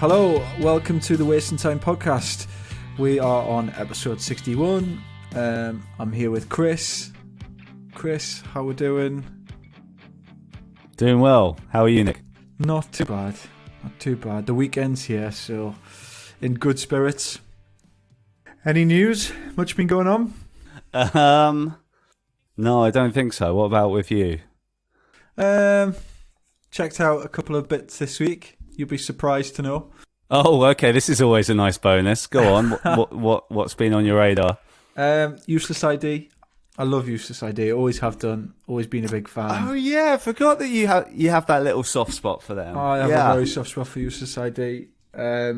Hello, welcome to the Wasting Time podcast. We are on episode 61. I'm here with Chris. Chris, how we doing? Doing well. How are you, Nick? Not too bad. Not too bad. The weekend's here, so in good spirits. Any news? Much been going on? No, I don't think so. What about with you? Checked out a couple of bits this week. You'll be surprised to know. Oh, okay. This is always a nice bonus. Go on. What's been on your radar? Useless ID. I love Useless ID. Always have done. Always been a big fan. Oh yeah, I forgot that you have that little soft spot for them. I have a very soft spot for Useless ID. I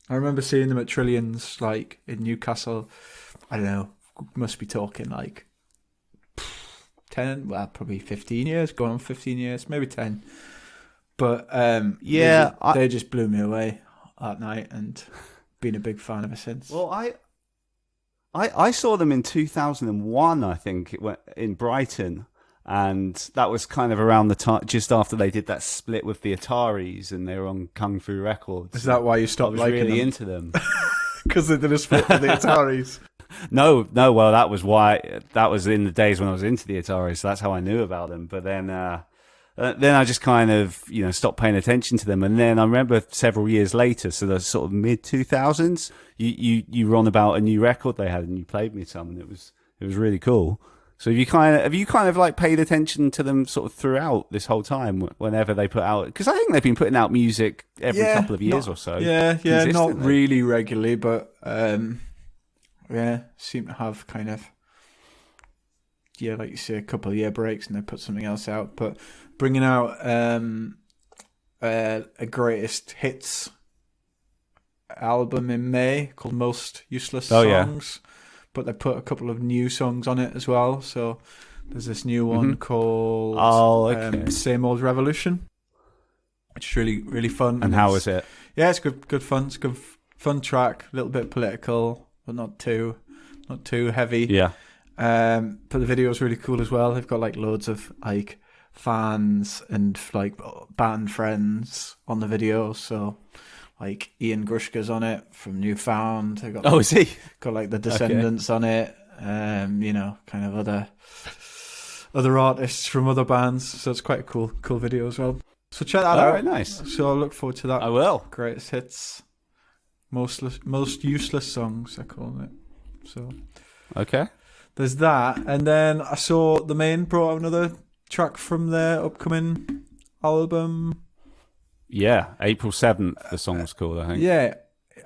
remember seeing them at Trillions, like in Newcastle. I don't know. Must be talking like 10, well, probably 15 years. Going on 15 years, maybe 10. But they just blew me away that night, and been a big fan ever since. Well, I saw them in 2001, I think, in Brighton, and that was kind of around the time, just after they did that split with the Ataris, and they were on Kung Fu Records. Is that why you stopped liking them? I was really into them. Because they did a split with the Ataris? No, well, that was why. That was in the days when I was into the Ataris, so that's how I knew about them. But then I just kind of, stopped paying attention to them. And then I remember several years later, so the sort of mid-2000s, you were on about a new record they had, and you played me some, and it was really cool. So have you kind of like paid attention to them sort of throughout this whole time, whenever they put out? Because I think they've been putting out music every couple of years or so. Yeah, not really regularly, but seem to have kind of, like you say, a couple of year breaks and they put something else out. But bringing out a greatest hits album in May called Most Useless Songs. Yeah. But they put a couple of new songs on it as well. So there's this new one called Same Old Revolution, which is really, really fun. And how is it? Yeah, it's good fun. It's a good fun track, a little bit political, but not too heavy. Yeah. But the video is really cool as well. They've got like loads of like fans and like band friends on the video. So like Ian Grushka's on it from Newfound. They've got is he? Got like the Descendants on it. Kind of other artists from other bands. So it's quite a cool video as well. So check that out. All right, nice. So I look forward to that. I will. Greatest hits, most useless songs, I call it. So okay. There's that, and then I saw The Main brought out another track from their upcoming album. Yeah, April 7th, the song's called, I think. Yeah,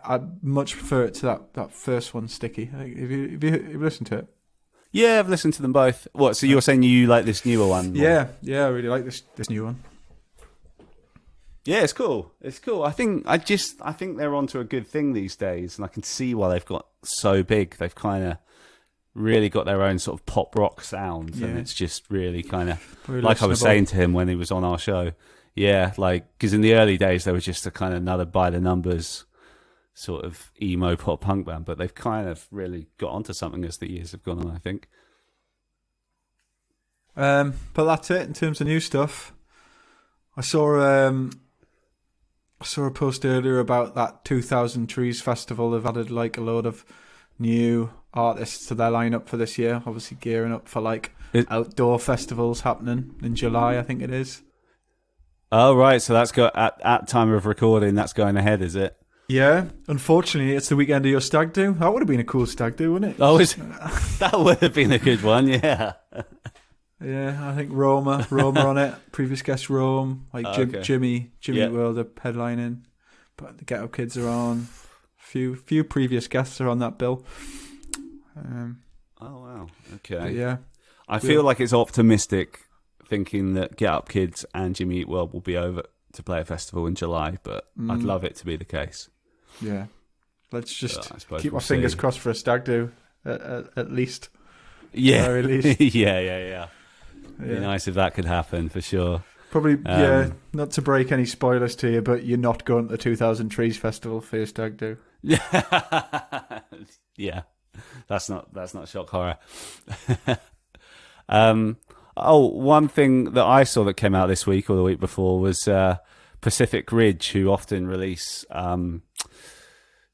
I much prefer it to that first one, Sticky. Have you listened to it? Yeah, I've listened to them both. What, so you're saying you like this newer one? Yeah, I really like this new one. Yeah, it's cool. It's cool. I think they're onto a good thing these days, and I can see why they've got so big. They've kind of really got their own sort of pop rock sound, and it's just really kind of like I was saying to him when he was on our show. Yeah, like because in the early days they were just a kind of another by the numbers sort of emo pop punk band, but they've kind of really got onto something as the years have gone on, I think. But that's it in terms of new stuff. I saw a post earlier about that 2000 Trees Festival. They've added like a load of new artists to their lineup for this year. Obviously gearing up for like outdoor festivals happening in July, I think it is. Oh right, so that's at time of recording. That's going ahead, is it? Yeah. Unfortunately, it's the weekend of your stag do. That would have been a cool stag do, wouldn't it? Oh, that would have been a good one. Yeah. Yeah, I think Roma on it. Previous guest Rome, like Jimmy World are headlining, but the Get Up Kids are on. Few previous guests are on that bill. Oh wow, okay. Yeah, I feel like it's optimistic thinking that Get Up Kids and Jimmy Eat World will be over to play a festival in July, but I'd love it to be the case. Yeah, let's just keep our fingers crossed for a stag do at least. Yeah, at the very least. yeah. It'd be nice if that could happen for sure. Probably, not to break any spoilers to you, but you're not going to the 2000 Trees Festival for your stag do. Yeah, that's not shock horror. One thing that I saw that came out this week or the week before was Pacific Ridge, who often release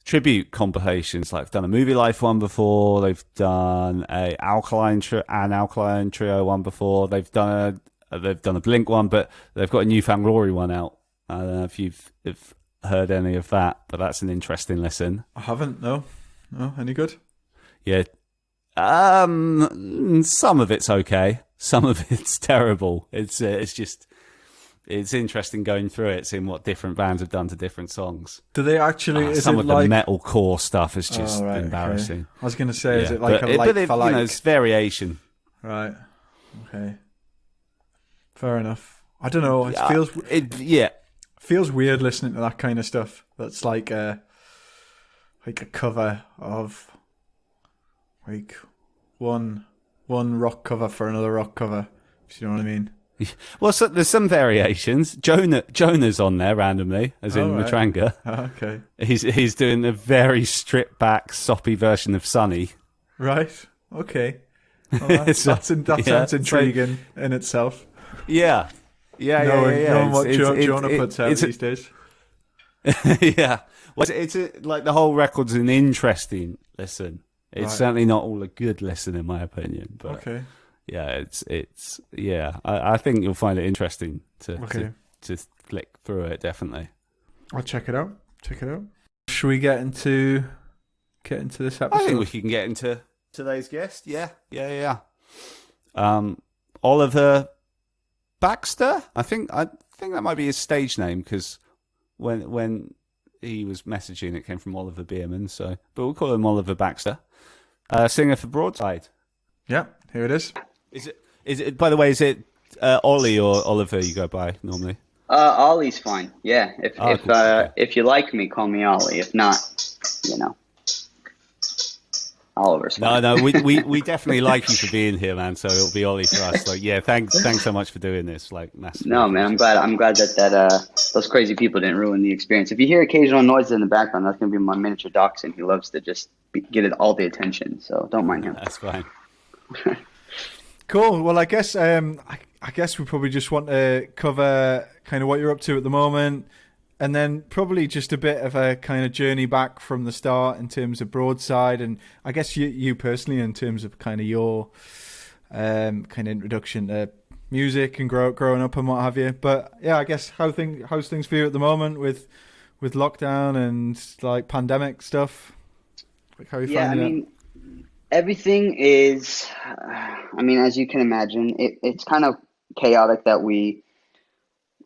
tribute compilations. Like, they've done a Movie Life one before. They've done an Alkaline Trio one before. They've done a Blink one, but they've got a New Found Glory one out. I don't know if you've heard any of that, but that's an interesting listen. I haven't. No, any good? Yeah. Some of it's okay. Some of it's terrible. It's interesting going through it, seeing what different bands have done to different songs. Do they actually? Some of the metalcore stuff is just embarrassing. Okay. I was going to say, is it like for like? It's variation. Right. Okay. Fair enough. I don't know. It feels weird listening to that kind of stuff. That's like a cover of like one rock cover for another rock cover. If you know what I mean. Well, so there's some variations. Jonah's on there randomly, as in Matranga. Oh, okay. He's doing a very stripped back, soppy version of Sunny. Right. Okay. Well, that sounds intriguing in itself. Yeah. Knowing what Jonah puts out these days. Yeah. Well, it's like the whole record's an interesting listen. It's certainly not all a good listen, in my opinion. But okay. Yeah, I think you'll find it interesting to flick through it. Definitely. I'll check it out. Should we get into this episode? I think we can get into today's guest. Yeah. Oliver Baxxter. I think that might be his stage name, because when he was messaging, it came from Oliver Bierman. So, but we'll call him Oliver Baxxter, singer for Broadside. Yeah, here it is. Is it? By the way, is it Ollie or Oliver you go by normally? Ollie's fine. Yeah. Cool. If you like me, call me Ollie. If not, Oliver's fine. No, we definitely like you for being here, man. So it'll be Ollie for us. Like, yeah, thanks so much for doing this. Like, massive. No, man, I'm glad that those crazy people didn't ruin the experience. If you hear occasional noises in the background, that's gonna be my miniature dachshund. He loves to just get it all the attention. So don't mind him. That's fine. Cool. Well, I guess we probably just want to cover kind of what you're up to at the moment, and then probably just a bit of a kind of journey back from the start in terms of Broadside, and I guess you personally in terms of kind of your kind of introduction to music and growing up and what have you. But yeah, I guess how's things for you at the moment with lockdown and like pandemic stuff? Like, how are you finding it? Everything is, as you can imagine, it's kind of chaotic that we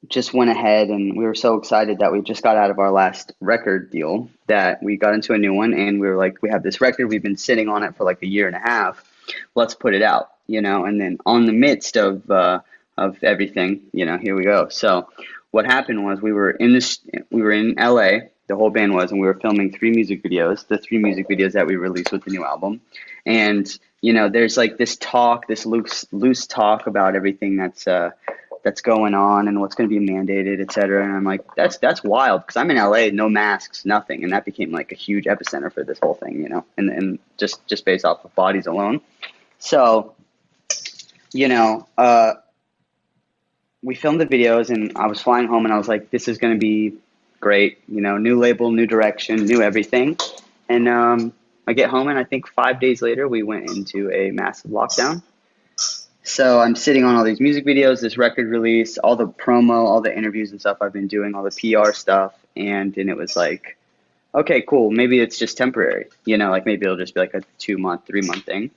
just went ahead, and we were so excited that we just got out of our last record deal that we got into a new one, and we were like, we have this record, we've been sitting on it for like a year and a half, let's put it out, and then on the midst of everything, here we go. So what happened was we were in LA, the whole band was, and we were filming 3 music videos, the 3 music videos that we released with the new album. And, there's like this loose talk about everything that's going on and what's going to be mandated, et cetera. And I'm like, that's wild, because I'm in LA, no masks, nothing. And that became like a huge epicenter for this whole thing, and just based off of bodies alone. So, we filmed the videos, and I was flying home, and I was like, this is going to be great, new label, new direction, new everything. And I get home, and I think 5 days later, we went into a massive lockdown. So I'm sitting on all these music videos, this record release, all the promo, all the interviews and stuff I've been doing, all the PR stuff. And it was like, okay, cool. Maybe it's just temporary, like maybe it'll just be like a 2-month, 3-month thing.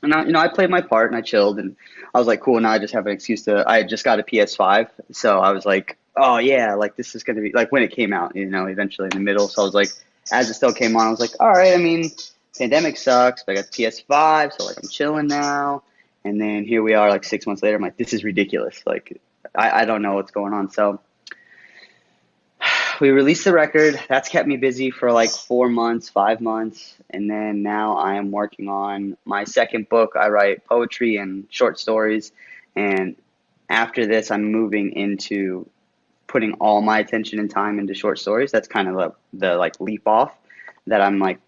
And I played my part, and I chilled, and I was like, cool. Now I just have an excuse I just got a PS5. So I was like, oh yeah, like this is going to be like when it came out, eventually in the middle. So I was like, as it still came on, I was like, all right, pandemic sucks, but I got the PS5. So like, I'm chilling now. And then here we are like 6 months later. I'm like, this is ridiculous. Like, I don't know what's going on. So we released the record. That's kept me busy for like 4 months, 5 months. And then now I am working on my second book. I write poetry and short stories. And after this, I'm moving into putting all my attention and time into short stories. That's kind of the like leap off that I'm like,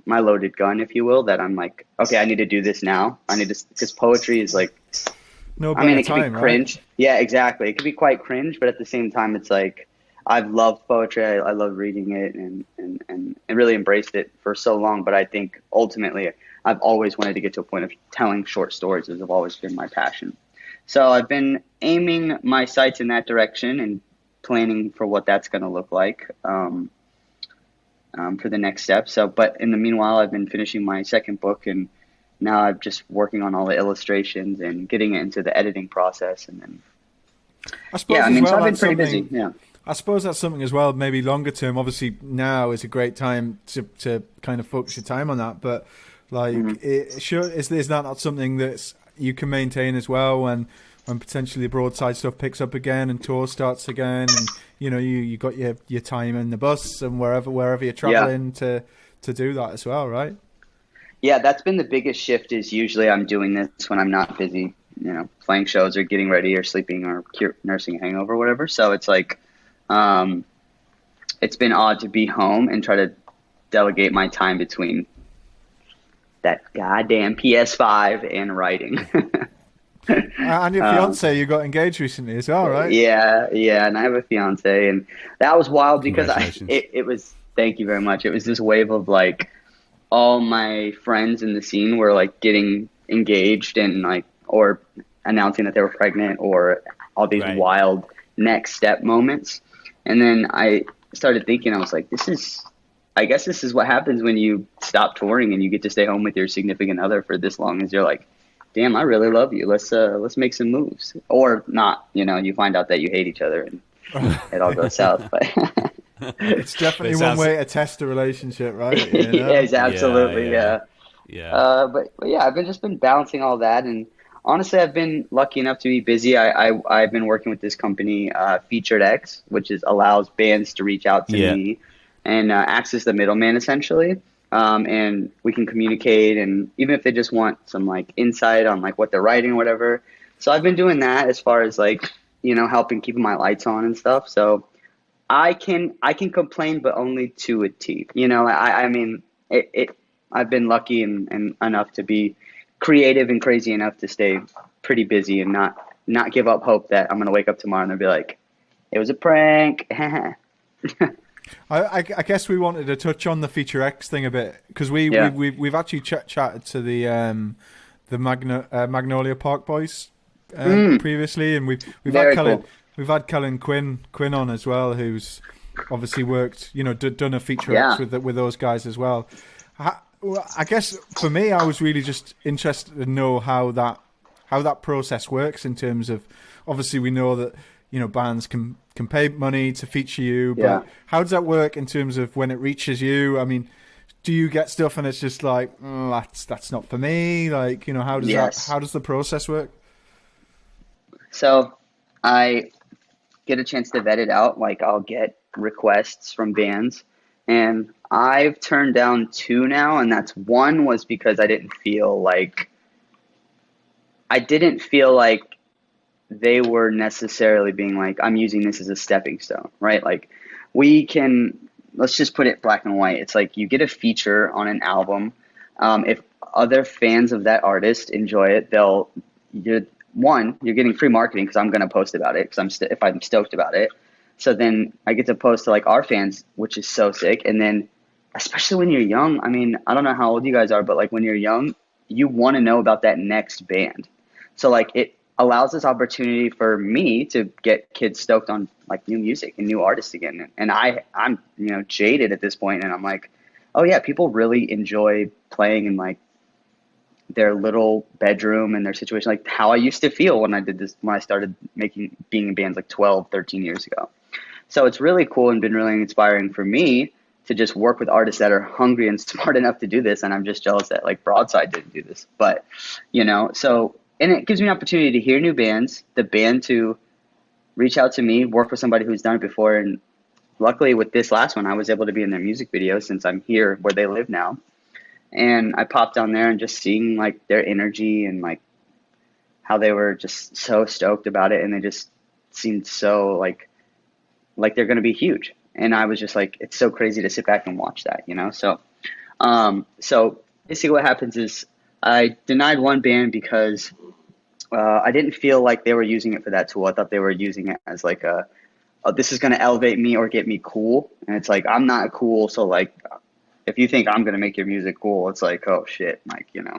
my loaded gun, if you will, that I'm like, okay, I need to do this now. Because poetry is like No I mean, better it can be time, right? cringe. Yeah, exactly. It can be quite cringe, but at the same time, it's like I've loved poetry. I love reading it and really embraced it for so long. But I think ultimately, I've always wanted to get to a point of telling short stories, as have always been my passion. So I've been aiming my sights in that direction and planning for what that's going to look like for the next step. So, but in the meanwhile, I've been finishing my second book, and now I'm just working on all the illustrations and getting it into the editing process. And then, I suppose yeah, I as mean, so well I've been that's pretty something. busy. Yeah. I suppose that's something as well. Maybe longer term. Obviously, now is a great time to kind of focus your time on that. But Mhm. like, sure, is that not something that's you can maintain as well when potentially the broadside stuff picks up again and tour starts again, and you got your time in the bus and wherever you're Yeah. traveling to do that as well, right? Yeah, that's been the biggest shift is usually I'm doing this when I'm not busy, playing shows or getting ready or sleeping or nursing a hangover or whatever. So it's like, um, it's been odd to be home and try to delegate my time between that goddamn PS5 and writing. And your um, fiance, you got engaged recently as well, right? yeah, and I have a fiance, and that was wild because Congratulations. it was, thank you very much. It was this wave of like all my friends in the scene were like getting engaged and like or announcing that they were pregnant or all these Right. wild next step moments. And then I started thinking, I was like, I guess this is what happens when you stop touring and you get to stay home with your significant other for this long is you're like, damn, I really love you. Let's make some moves. Or not, you find out that you hate each other and it all goes south. But It's definitely It one sounds. way to test a relationship, right? yes, Yeah, absolutely, yeah, yeah. yeah. But yeah, I've been balancing all that, and honestly, I've been lucky enough to be busy. I've been working with this company, Featured X, which allows bands to reach out to Yeah. me and acts as the middleman essentially. And we can communicate, and even if they just want some like insight on like what they're writing or whatever. So I've been doing that as far as like helping keeping my lights on and stuff. So I can complain, but only to a T. I mean it. I've been lucky and enough to be creative and crazy enough to stay pretty busy and not give up hope that I'm gonna wake up tomorrow and they'll be like, it was a prank. I guess we wanted to touch on the Feature X thing a bit because Yeah. we've actually chatted to the Magnolia Park boys Mm, previously, and we've had very cool. Kellen Quinn on as well, who's obviously worked done a Feature X Yeah. with those guys as well. Well, I guess for me, I was really just interested to know how that process works in terms of obviously we know that bands can pay money to feature you, Yeah. but how does that work in terms of when it reaches you? I mean, do you get stuff and it's just like that's not for me? Like Yes. how does the process work? So I get a chance to vet it out. Like I'll get requests from bands, and I've turned down two now, and that's one was because I didn't feel like they were necessarily being like, I'm using this as a stepping stone, right? Like we can, let's just put it black and white. It's like you get a feature on an album. If other fans of that artist enjoy it, you're getting free marketing because I'm going to post about it because if I'm stoked about it. So then I get to post to like our fans, which is so sick. And then especially when you're young, I mean, I don't know how old you guys are, but like when you're young, you want to know about that next band. So like it allows this opportunity for me to get kids stoked on like new music and new artists again. And I'm jaded at this point, and I'm like, oh yeah, people really enjoy playing in like their little bedroom and their situation, like how I used to feel when I did this, when I started being in bands like 12, 13 years ago. So it's really cool and been really inspiring for me to just work with artists that are hungry and smart enough to do this. And I'm just jealous that like Broadside didn't do this, but and it gives me an opportunity to hear new bands, the band to reach out to me, work with somebody who's done it before. And luckily with this last one, I was able to be in their music video since I'm here where they live now. And I popped down there and just seeing like their energy and like how they were just so stoked about it, and they just seemed so like they're gonna be huge. And I was just like, it's so crazy to sit back and watch that. So basically, what happens is I denied one band because I didn't feel like they were using it for that tool. I thought they were using it as like oh, this is going to elevate me or get me cool. And it's like, I'm not cool. So like, if you think I'm going to make your music cool, it's like, oh shit, Mike, you know?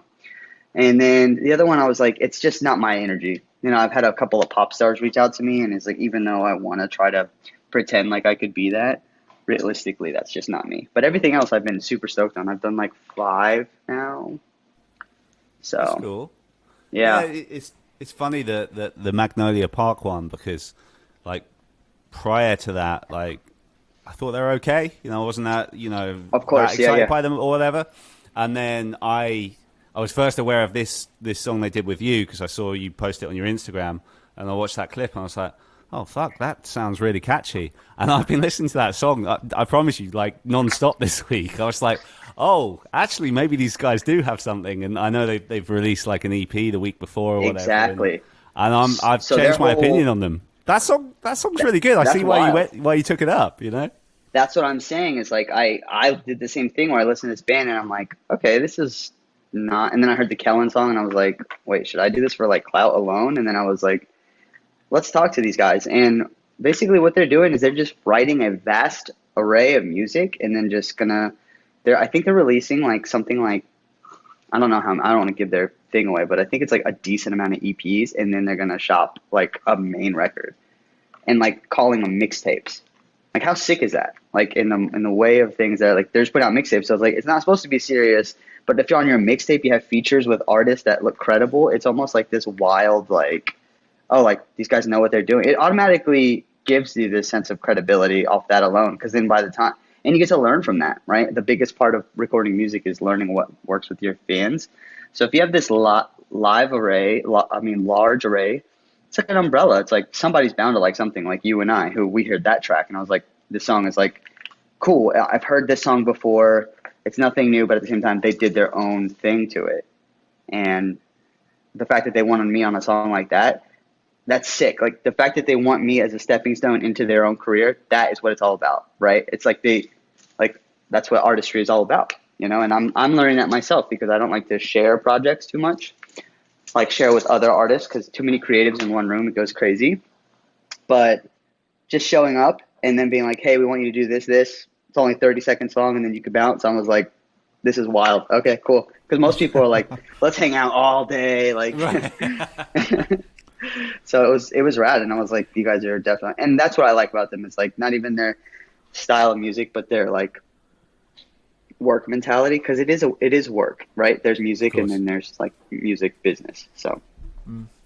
And then the other one, I was like, it's just not my energy. You know, I've had a couple of pop stars reach out to me, and it's like, even though I want to try to pretend like I could be that, realistically, that's just not me. But everything else I've been super stoked on. I've done like 5 now. So, That's cool. yeah. It's funny that the Magnolia Park one, because like prior to that, like I thought they were okay. You know, I wasn't that, you know, Of course, that yeah, excited yeah. by them or whatever. And then I was first aware of this song they did with you because I saw you post it on your Instagram, and I watched that clip and I was like, oh fuck, that sounds really catchy. And I've been listening to that song, I promise you, like non-stop this week. I was like, oh, actually, maybe these guys do have something. And I know they've released like an EP the week before or whatever. Exactly. And I've So changed their my whole- opinion on them. That song's really good. I That's see why wild. why you took it up, you know? That's what I'm saying is like, I did the same thing where I listened to this band and I'm like, okay, this is not, and then I heard the Kellen song and I was like, wait, should I do this for like clout alone? And then I was like, let's talk to these guys. And basically what they're doing is they're just writing a vast array of music and then just I think they're releasing like something like, I don't know how, I don't want to give their thing away, but I think it's like a decent amount of EPs, and then they're going to shop like a main record and like calling them mixtapes. Like how sick is that? Like in the way of things that like they're just putting out mixtapes. So it's like, it's not supposed to be serious, but if you're on your mixtape, you have features with artists that look credible. It's almost like this wild, like, oh, like these guys know what they're doing. It automatically gives you this sense of credibility off that alone. Cause then by the time, and you get to learn from that, right? The biggest part of recording music is learning what works with your fans. So if you have this large array, it's like an umbrella. It's like somebody's bound to like something, like you and I, who we heard that track. And I was like, this song is like, cool. I've heard this song before. It's nothing new, but at the same time, they did their own thing to it. And the fact that they wanted me on a song like that, that's sick. Like the fact that they want me as a stepping stone into their own career, that is what it's all about, right? It's like that's what artistry is all about, you know? And I'm learning that myself because I don't like to share projects too much, like share with other artists, because too many creatives in one room, it goes crazy. But just showing up and then being like, hey, we want you to do this. It's only a 30-second song, and then you could bounce. I was like, this is wild. Okay, cool. Because most people are like, let's hang out all day. Like, Right. so it was rad. And I was like, you guys are definitely, and that's what I like about them. It's like not even their style of music, but their like work mentality. Because it is work, right? There's music, and then there's like music business. So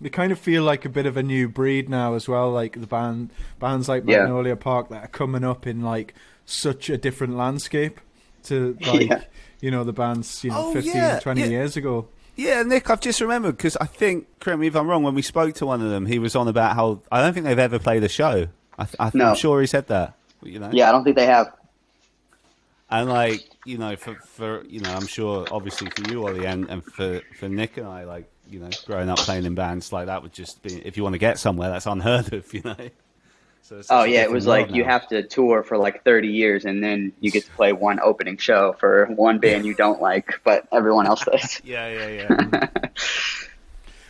They kind of feel like a bit of a new breed now as well, like the bands like Magnolia Park that are coming up in like such a different landscape to like you know, the bands 15, 20 years ago. Yeah, Nick, I've just remembered, because I think, correct me if I'm wrong, when we spoke to one of them, he was on about how I don't think they've ever played a show. No. I'm sure he said that. You know? yeah, I don't think they have. And like, you know, for you know, I'm sure obviously for you, Ollie, and for Nick and I, like, you know, growing up playing in bands, like that would just be, if you want to get somewhere, that's unheard of, you know. So it's It was like you have to tour for like 30 years and then you get to play one opening show for one band you don't like, but everyone else does. Yeah.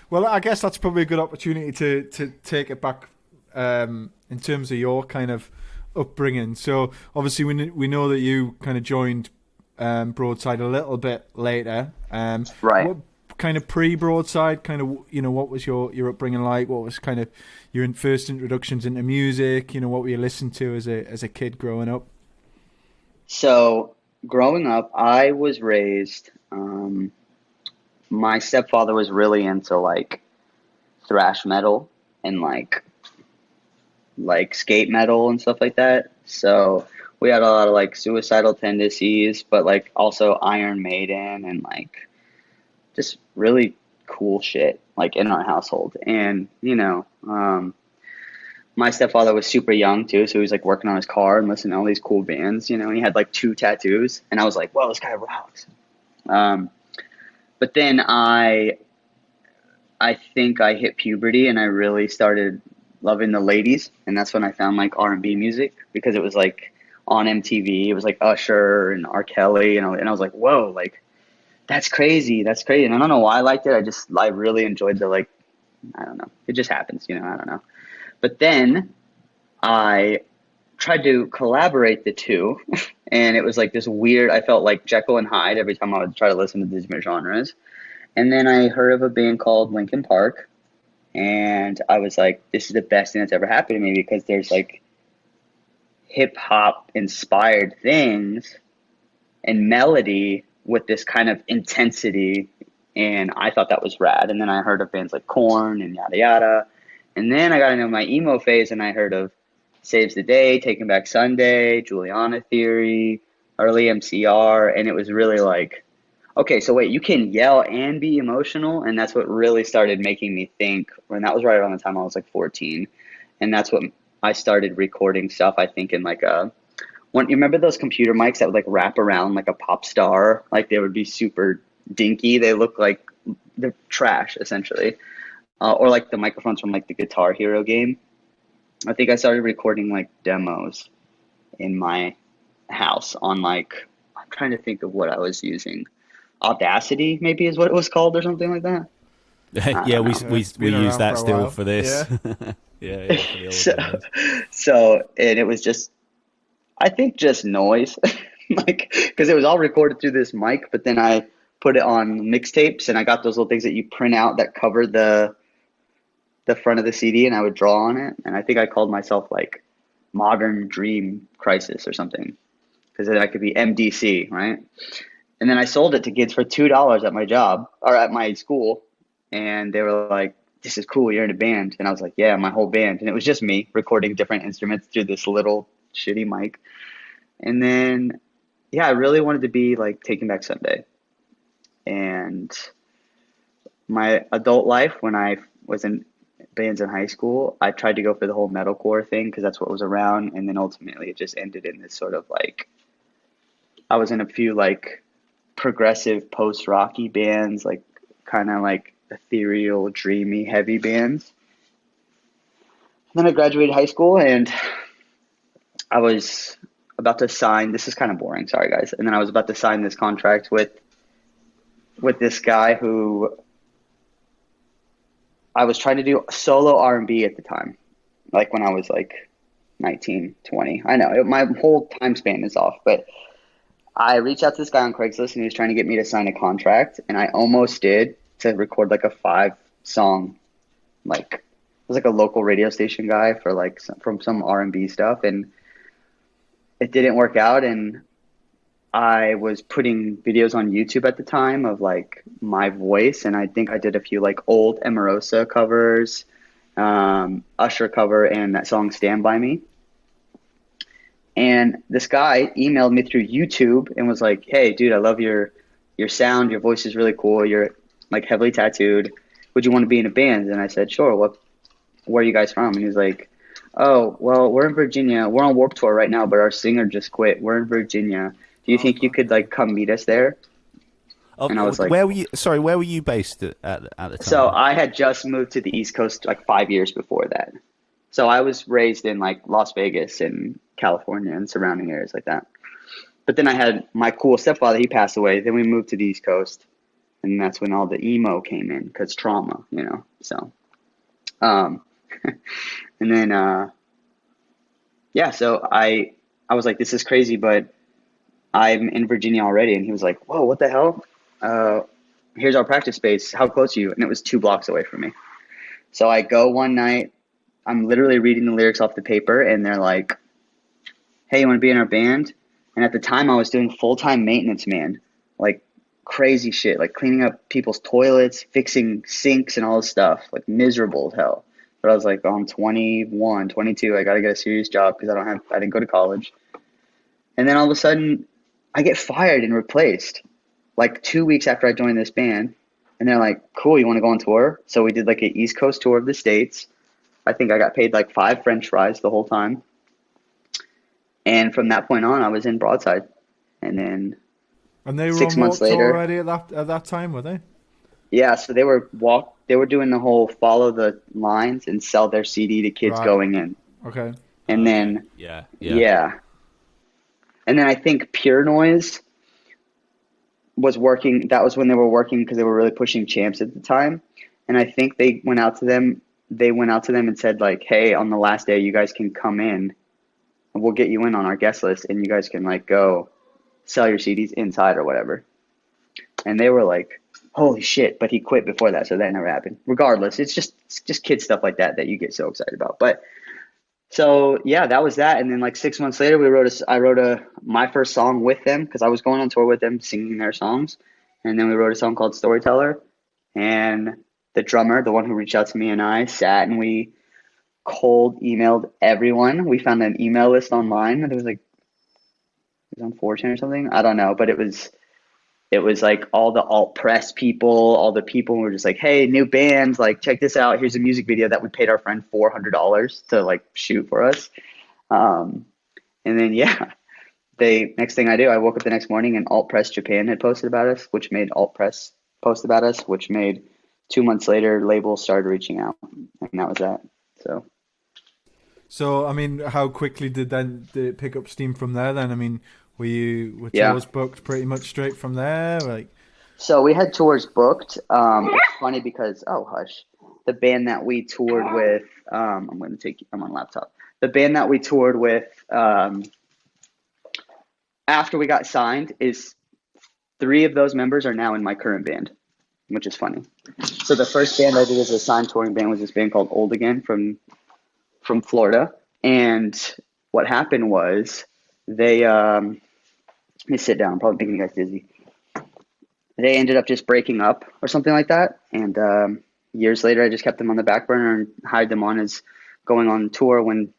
Well, I guess that's probably a good opportunity to take it back in terms of your kind of upbringing. So obviously we know that you kind of joined Broadside a little bit later. Right. What kind of pre-Broadside, kind of, you know, what was your upbringing like? What was kind of your first introductions into music? You know, what were you listening to as a kid growing up? So growing up, I was raised, my stepfather was really into like thrash metal and like skate metal and stuff like that. So we had a lot of like suicidal tendencies, but like also Iron Maiden and like just really cool shit like in our household. And, you know, my stepfather was super young too, so he was like working on his car and listening to all these cool bands, you know, and he had like 2 tattoos, and I was like, whoa, this guy rocks. But then I think I hit puberty and I really started loving the ladies, and that's when I found like R&B music, because it was like on MTV. It was like Usher and R. Kelly, and I was like, whoa, like that's crazy. And I don't know why I liked it. I really enjoyed the like I don't know. It just happens, I don't know. But then I tried to collaborate the two, and it was like this weird. I felt like Jekyll and Hyde every time I would try to listen to these different genres. And then I heard of a band called Linkin Park, and I was like, this is the best thing that's ever happened to me because there's like hip hop inspired things and melody with this kind of intensity, and I thought that was rad. And then I heard of bands like Korn and yada yada, and then I got into my emo phase, and I heard of Saves the Day, Taking Back Sunday, Juliana Theory, early MCR, and it was really like, okay, so wait, you can yell and be emotional, and that's what really started making me think. And that was right around the time I was like 14, and that's what I started recording stuff. I think in like you remember those computer mics that would like wrap around like a pop star, like they would be super dinky. They look like they're trash essentially, or like the microphones from like the Guitar Hero game. I think I started recording like demos in my house on like, I'm trying to think of what I was using. Audacity maybe is what it was called or something like that. Yeah, we use that still while. for this. Yeah, yeah, for the old so and it was just, I think just noise, like because it was all recorded through this mic, but then I put it on mixtapes, and I got those little things that you print out that cover the front of the CD, and I would draw on it, and I think I called myself like Modern Dream Crisis or something, because then I could be MDC, right? And then I sold it to kids for $2 at my job or at my school, and they were like, "This is cool, you're in a band," and I was like, "Yeah, my whole band," and it was just me recording different instruments through this little shitty mic. And then, yeah, I really wanted to be like Taking Back Sunday. And my adult life, when I was in bands in high school, I tried to go for the whole metalcore thing because that's what was around. And then ultimately it just ended in this sort of like, I was in a few like progressive post-rocky bands, like kind of like ethereal, dreamy, heavy bands. And then I graduated high school, and I was about to sign, this is kind of boring, sorry guys. And then I was about to sign this contract with this guy who I was trying to do solo R&B at the time, like when I was like 19, 20. I know, my whole time span is off, but I reached out to this guy on Craigslist, and he was trying to get me to sign a contract, and I almost did, to record like a 5-song, like it was like a local radio station guy for like from some R&B stuff, and it didn't work out. And I was putting videos on YouTube at the time of like my voice, and I think I did a few like old Emerosa covers, Usher cover, and that song Stand By Me. And this guy emailed me through YouTube and was like, "Hey dude, I love your sound, your voice is really cool, you're like heavily tattooed, would you want to be in a band?" And I said, "Sure, where are you guys from?" And he's like, "Oh, well, we're in Virginia. We're on Warped Tour right now, but our singer just quit. We're in Virginia. Do you think you could like come meet us there?" And I was like, "Where were you? Sorry, where were you based at the time?" So I had just moved to the East Coast like 5 years before that. So I was raised in like Las Vegas and California and surrounding areas like that. But then I had my cool stepfather, he passed away. Then we moved to the East Coast, and that's when all the emo came in, because trauma, so and then yeah, so I was like, this is crazy, but I'm in Virginia already. And he was like, "Whoa, what the hell? Here's our practice space. How close are you?" And it was 2 blocks away from me. So I go one night, I'm literally reading the lyrics off the paper, and they're like, "Hey, you want to be in our band?" And at the time I was doing full-time maintenance man, like crazy shit, like cleaning up people's toilets, fixing sinks and all this stuff, like miserable as hell. But I was like, oh, I'm 21, 22, I got to get a serious job because I didn't go to college. And then all of a sudden I get fired and replaced like 2 weeks after I joined this band. And they're like, "Cool, you want to go on tour?" So we did like an East Coast tour of the States. I think I got paid like 5 French fries the whole time. And from that point on, I was in Broadside. And then they were 6 on months Warped Tour later, already at that time, were they? yeah, so they were doing the whole follow the lines and sell their CD to kids going in. Okay. And then yeah. And then I think Pure Noise was working. That was when they were working because they were really pushing Champs at the time. and I think they went out to them. They went out to them and said like, "Hey, on the last day, you guys can come in, and we'll get you in on our guest list, and you guys can like go sell your CDs inside or whatever." And they were like, "Holy shit!" But he quit before that, so that never happened. Regardless, it's just kid stuff like that that you get so excited about. But so yeah, that was that. And then like 6 months later, I wrote my first song with them because I was going on tour with them singing their songs. And then we wrote a song called Storyteller. And the drummer, the one who reached out to me, and I sat and we cold emailed everyone. We found an email list online. It was like it was on 4chan or something. I don't know, but it was like all the alt press people, all the people were just like, "Hey, new bands, like check this out. Here's a music video that we paid our friend $400 to like shoot for us." Um, and then yeah, next thing I do, I woke up the next morning and Alt Press Japan had posted about us, which made Alt Press post about us, which made 2 months later labels started reaching out, and that was that. So, I mean, how quickly did it pick up steam from there then? I mean, were Yeah. tours booked pretty much straight from there? Like, So we had tours booked. It's funny because hush, the band that we toured with. I'm on laptop. The band that we toured with after we got signed is 3 of those members are now in my current band, which is funny. So the first band I did as a signed touring band was this band called Old Again from Florida. And what happened was they let me sit down. I'm probably making you guys dizzy. They ended up just breaking up or something like that. And years later, I just kept them on the back burner and hired them on as going on tour when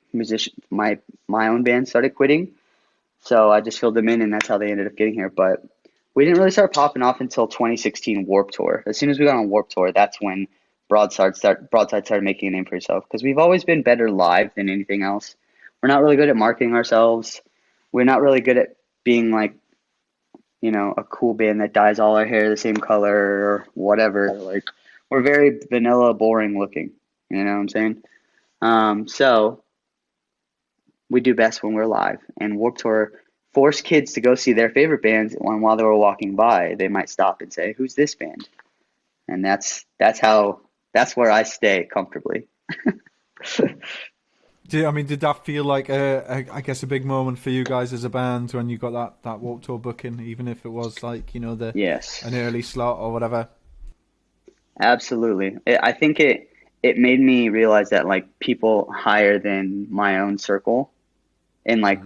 my own band started quitting. So I just filled them in, and that's how they ended up getting here. But we didn't really start popping off until 2016 Warped Tour. As soon as we got on Warped Tour, that's when Broadside started making a name for itself. Because we've always been better live than anything else. We're not really good at marketing ourselves. We're not really good at being like, a cool band that dyes all our hair the same color or whatever. Like, we're very vanilla, boring looking. You know what I'm saying? So we do best when we're live. And Warped Tour forced kids to go see their favorite bands, and while they were walking by, they might stop and say, "Who's this band?" And that's where I stay comfortably. did that feel like I guess a big moment for you guys as a band when you got that Warped Tour booking, even if it was like, Yes. an early slot or whatever? Absolutely. I think it made me realize that like people higher than my own circle and like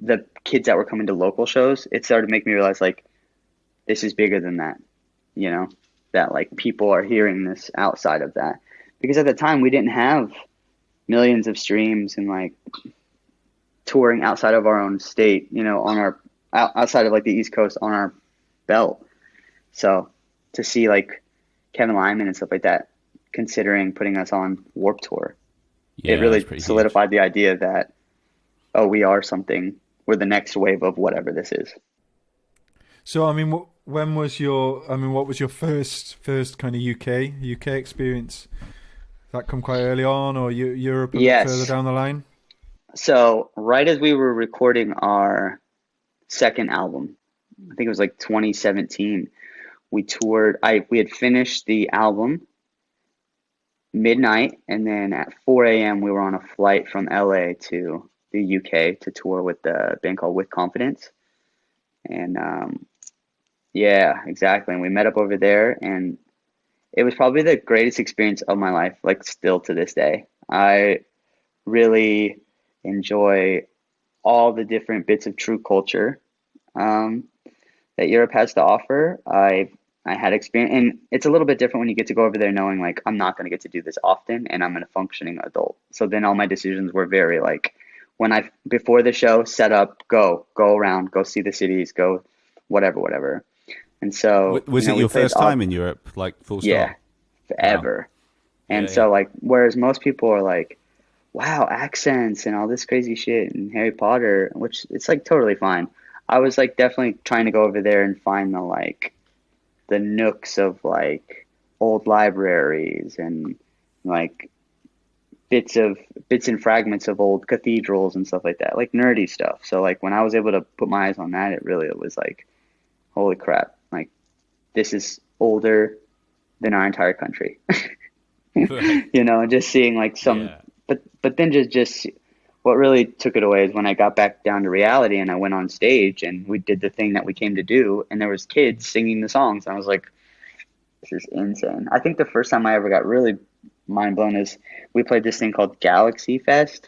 the kids that were coming to local shows, it started to make me realize like this is bigger than that, that like people are hearing this outside of that. Because at the time we didn't have millions of streams and like touring outside of our own state, on our outside of like the East Coast on our belt. So to see like Kevin Lyman and stuff like that considering putting us on Warped Tour, it really solidified the idea that, we are something. We're the next wave of whatever this is. So, I mean, what was your first kind of UK experience? Did that come quite early on, or Europe a bit further down the line? So, right as we were recording our second album, I think it was like 2017, we toured. We had finished the album midnight, and then at 4 a.m. we were on a flight from LA to the UK to tour with the band called With Confidence. And yeah, exactly. And we met up over there, and it was probably the greatest experience of my life, like still to this day. I really enjoy all the different bits of true culture that Europe has to offer. I had experience, and it's a little bit different when you get to go over there knowing like I'm not going to get to do this often, and I'm a functioning adult. So then all my decisions were very like before the show, set up, go around, go see the cities, go whatever. And so was it your first time in Europe, like full stop? Yeah, ever. Wow. And so like, whereas most people are like, wow, accents and all this crazy shit and Harry Potter, which it's like totally fine. I was like definitely trying to go over there and find the nooks of like old libraries and like bits and fragments of old cathedrals and stuff like that, like nerdy stuff. So like when I was able to put my eyes on that, it was like, holy crap, like this is older than our entire country. Right. you know, just seeing like some, Yeah. but then just what really took it away is when I got back down to reality and I went on stage and we did the thing that we came to do, and there was kids singing the songs, and I was like, this is insane. I think the first time I ever got really mind blown is we played this thing called Galaxy Fest,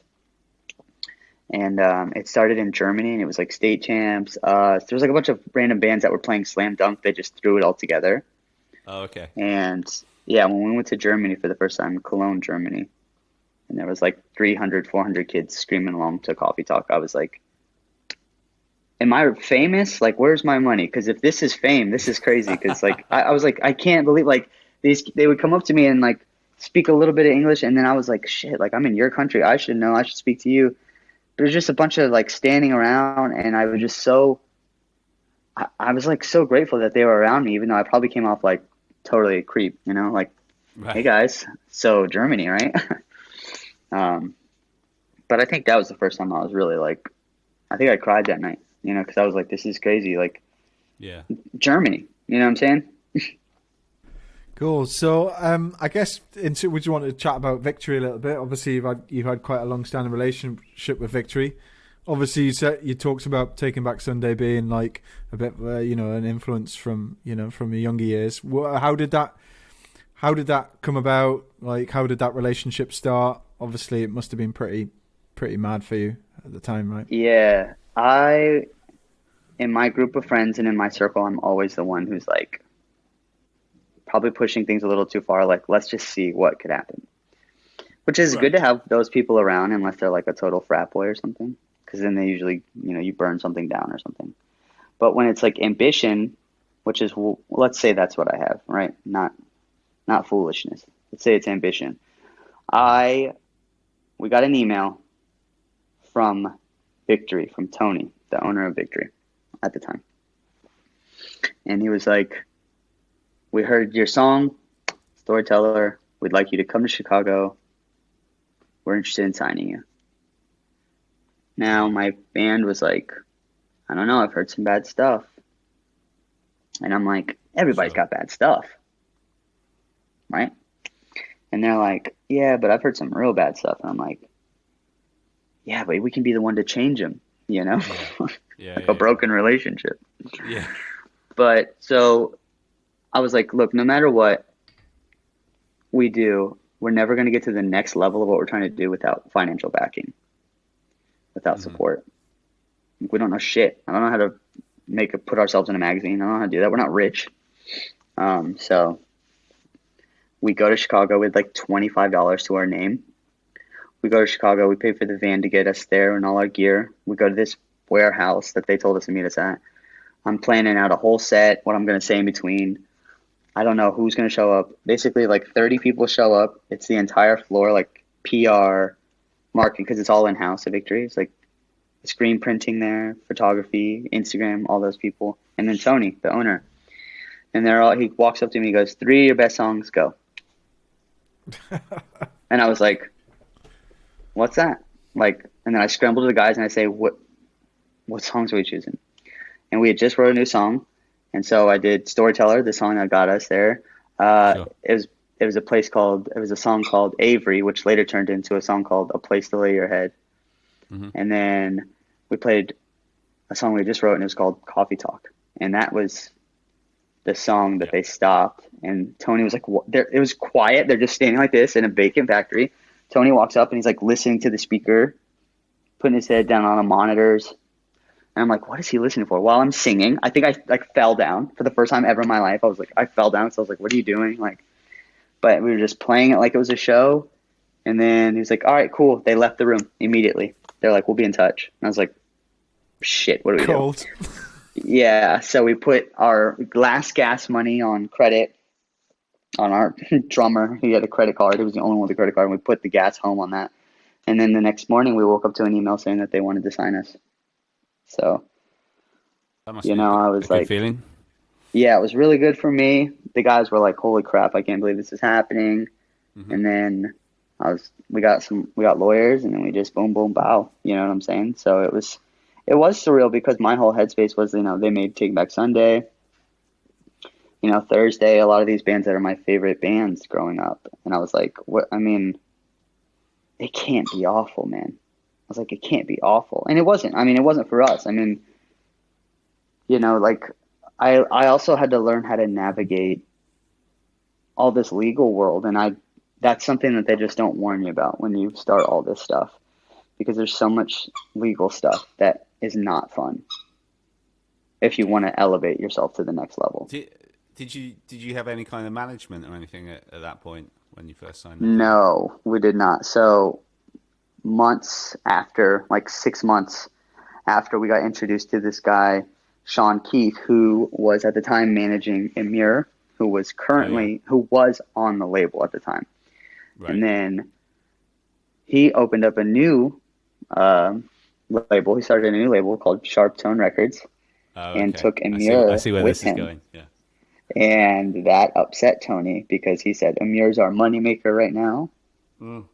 and it started in Germany, and it was like state champs. There was like a bunch of random bands that were playing slam dunk. They just threw it all together. Oh, okay. And yeah, when we went to Germany for the first time, Cologne, Germany, and there was like 300, 400 kids screaming along to Coffee Talk, I was like, am I famous? Like, where's my money? Because if this is fame, this is crazy. Because like, I was like, I can't believe like they would come up to me and like speak a little bit of English, and then I was like, shit, like I'm in your country, I should know, I should speak to you. There's just a bunch of like standing around, and I was just so, I was like so grateful that they were around me, even though I probably came off like totally a creep, you know, like, hey Right. guys, so Germany, right? um, but I think that was the first time I was really like, I think I cried that night, you know, because I was like, this is crazy, like Yeah. Germany, you know what I'm saying? Cool. So, I guess would you want to chat about Victory a little bit? Obviously, you've had quite a long-standing relationship with Victory. Obviously, you talked about Taking Back Sunday being like a bit, an influence from from your younger years. How did that come about? Like, how did that relationship start? Obviously, it must have been pretty mad for you at the time, right? Yeah, in my group of friends and in my circle, I'm always the one who's like probably pushing things a little too far. Like, let's just see what could happen. Which is good Right. to have those people around, unless they're like a total frat boy or something, because then they usually, you burn something down or something. But when it's like ambition, which is, let's say that's what I have, right? Not foolishness. Let's say it's ambition. Hmm. I We got an email from Victory, from Tony, the owner of Victory at the time. And he was like, we heard your song, Storyteller. We'd like you to come to Chicago. We're interested in signing you. Now, my band was like, I don't know, I've heard some bad stuff. And I'm like, everybody's Sure. got bad stuff, right? And they're like, yeah, but I've heard some real bad stuff. And I'm like, yeah, but we can be the one to change them, you know? Yeah. Yeah. Like a Yeah. broken relationship. Yeah. But so I was like, look, no matter what we do, we're never going to get to the next level of what we're trying to do without financial backing, without Hmm. support. We don't know shit. I don't know how to put ourselves in a magazine. I don't know how to do that. We're not rich. So we go to Chicago with like $25 to our name. We go to Chicago. We pay for the van to get us there and all our gear. We go to this warehouse that they told us to meet us at. I'm planning out a whole set, what I'm going to say in between. I don't know who's going to show up. Basically, like 30 people show up. It's the entire floor, like PR, marketing, because it's all in-house at Victory. It's like screen printing there, photography, Instagram, all those people. And then Tony, the owner. And he walks up to me, he goes, 3 of your best songs, go. And I was like, what's that? Like, and then I scrambled to the guys and I say, what songs are we choosing? And we had just wrote a new song. And so I did Storyteller, the song that got us there. Sure. It was a song called Avery, which later turned into a song called A Place to Lay Your Head. Hmm. And then we played a song we just wrote, and it was called Coffee Talk. And that was the song that Yeah. they stopped. And Tony was like, what? It was quiet. They're just standing like this in a bacon factory. Tony walks up and he's like listening to the speaker, putting his head down on the monitors. And I'm like, what is he listening for? While I'm singing, I think I like fell down for the first time ever in my life. I fell down. So I was like, what are you doing? Like, but we were just playing it like it was a show. And then he was like, all right, cool. They left the room immediately. They're like, we'll be in touch. And I was like, shit, what do we do? Cold. Yeah. So we put our last gas money on credit on our drummer. He had a credit card. He was the only one with a credit card. And we put the gas home on that. And then the next morning we woke up to an email saying that they wanted to sign us. So, That must be I a was good like, feeling. yeah, it was really good for me. The guys were like, holy crap, I can't believe this is happening. Hmm. And then we got lawyers, and then we just boom, boom, bow. You know what I'm saying? So it was surreal because my whole headspace was, they made Take Back Sunday. Thursday, a lot of these bands that are my favorite bands growing up. And I was like, what? I mean, it can't be awful, man. I was like, it can't be awful. And it wasn't. I mean, it wasn't for us. I mean, like I also had to learn how to navigate all this legal world. And that's something that they just don't warn you about when you start all this stuff, because there's so much legal stuff that is not fun if you want to elevate yourself to the next level. Did you have any kind of management or anything at that point when you first signed up? No, we did not. So months after, like 6 months after we got introduced to this guy, Sean Keith, who was at the time managing Emir, who was who was on the label at the time. Right. And then he opened up a new label. He started a new label called Sharp Tone Records, and took Emir I see where with this him. is going. Yeah. And that upset Tony, because he said, Amir's our moneymaker right now. Mm.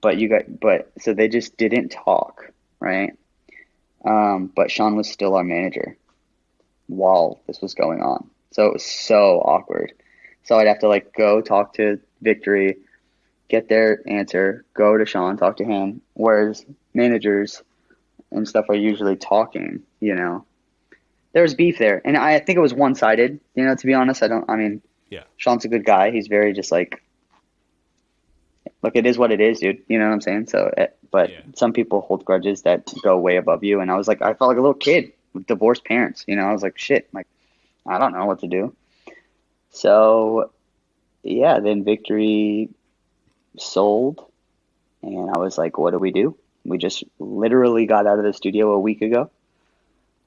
So they just didn't talk, right? But Sean was still our manager while this was going on. So it was so awkward. So I'd have to go talk to Victory, get their answer, go to Sean, talk to him. Whereas managers and stuff are usually talking, There's beef there. And I think it was one-sided, to be honest. Yeah. Sean's a good guy. He's very just look, it is what it is, dude. You know what I'm saying? Some people hold grudges that go way above you. And I was I felt like a little kid with divorced parents. I was like, shit, I don't know what to do. So, yeah, then Victory sold. And I was like, what do we do? We just literally got out of the studio a week ago.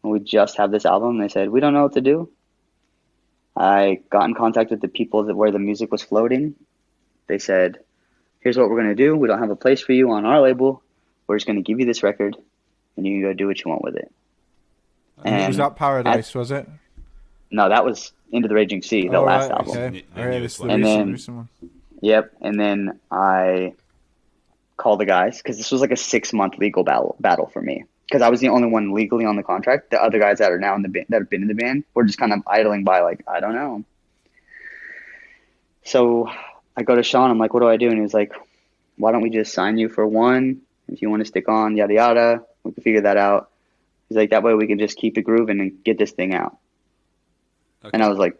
We just have this album. They said, we don't know what to do. I got in contact with the people where the music was floating. They said, here's what we're going to do. We don't have a place for you on our label. We're just going to give you this record, and you can go do what you want with it. And was that Paradise, was it? No, that was Into the Raging Sea, the last album. Okay. This is the recent one. Yep, and then I called the guys, because this was a 6-month legal battle for me. Because I was the only one legally on the contract. The other guys that are now in the band, that have been in the band, were just kind of idling by, I don't know. So I go to Sean. I'm like, what do I do? And he was like, why don't we just sign you for one? If you want to stick on, yada yada, we can figure that out. He's like, that way we can just keep it grooving and get this thing out. Okay. And I was like,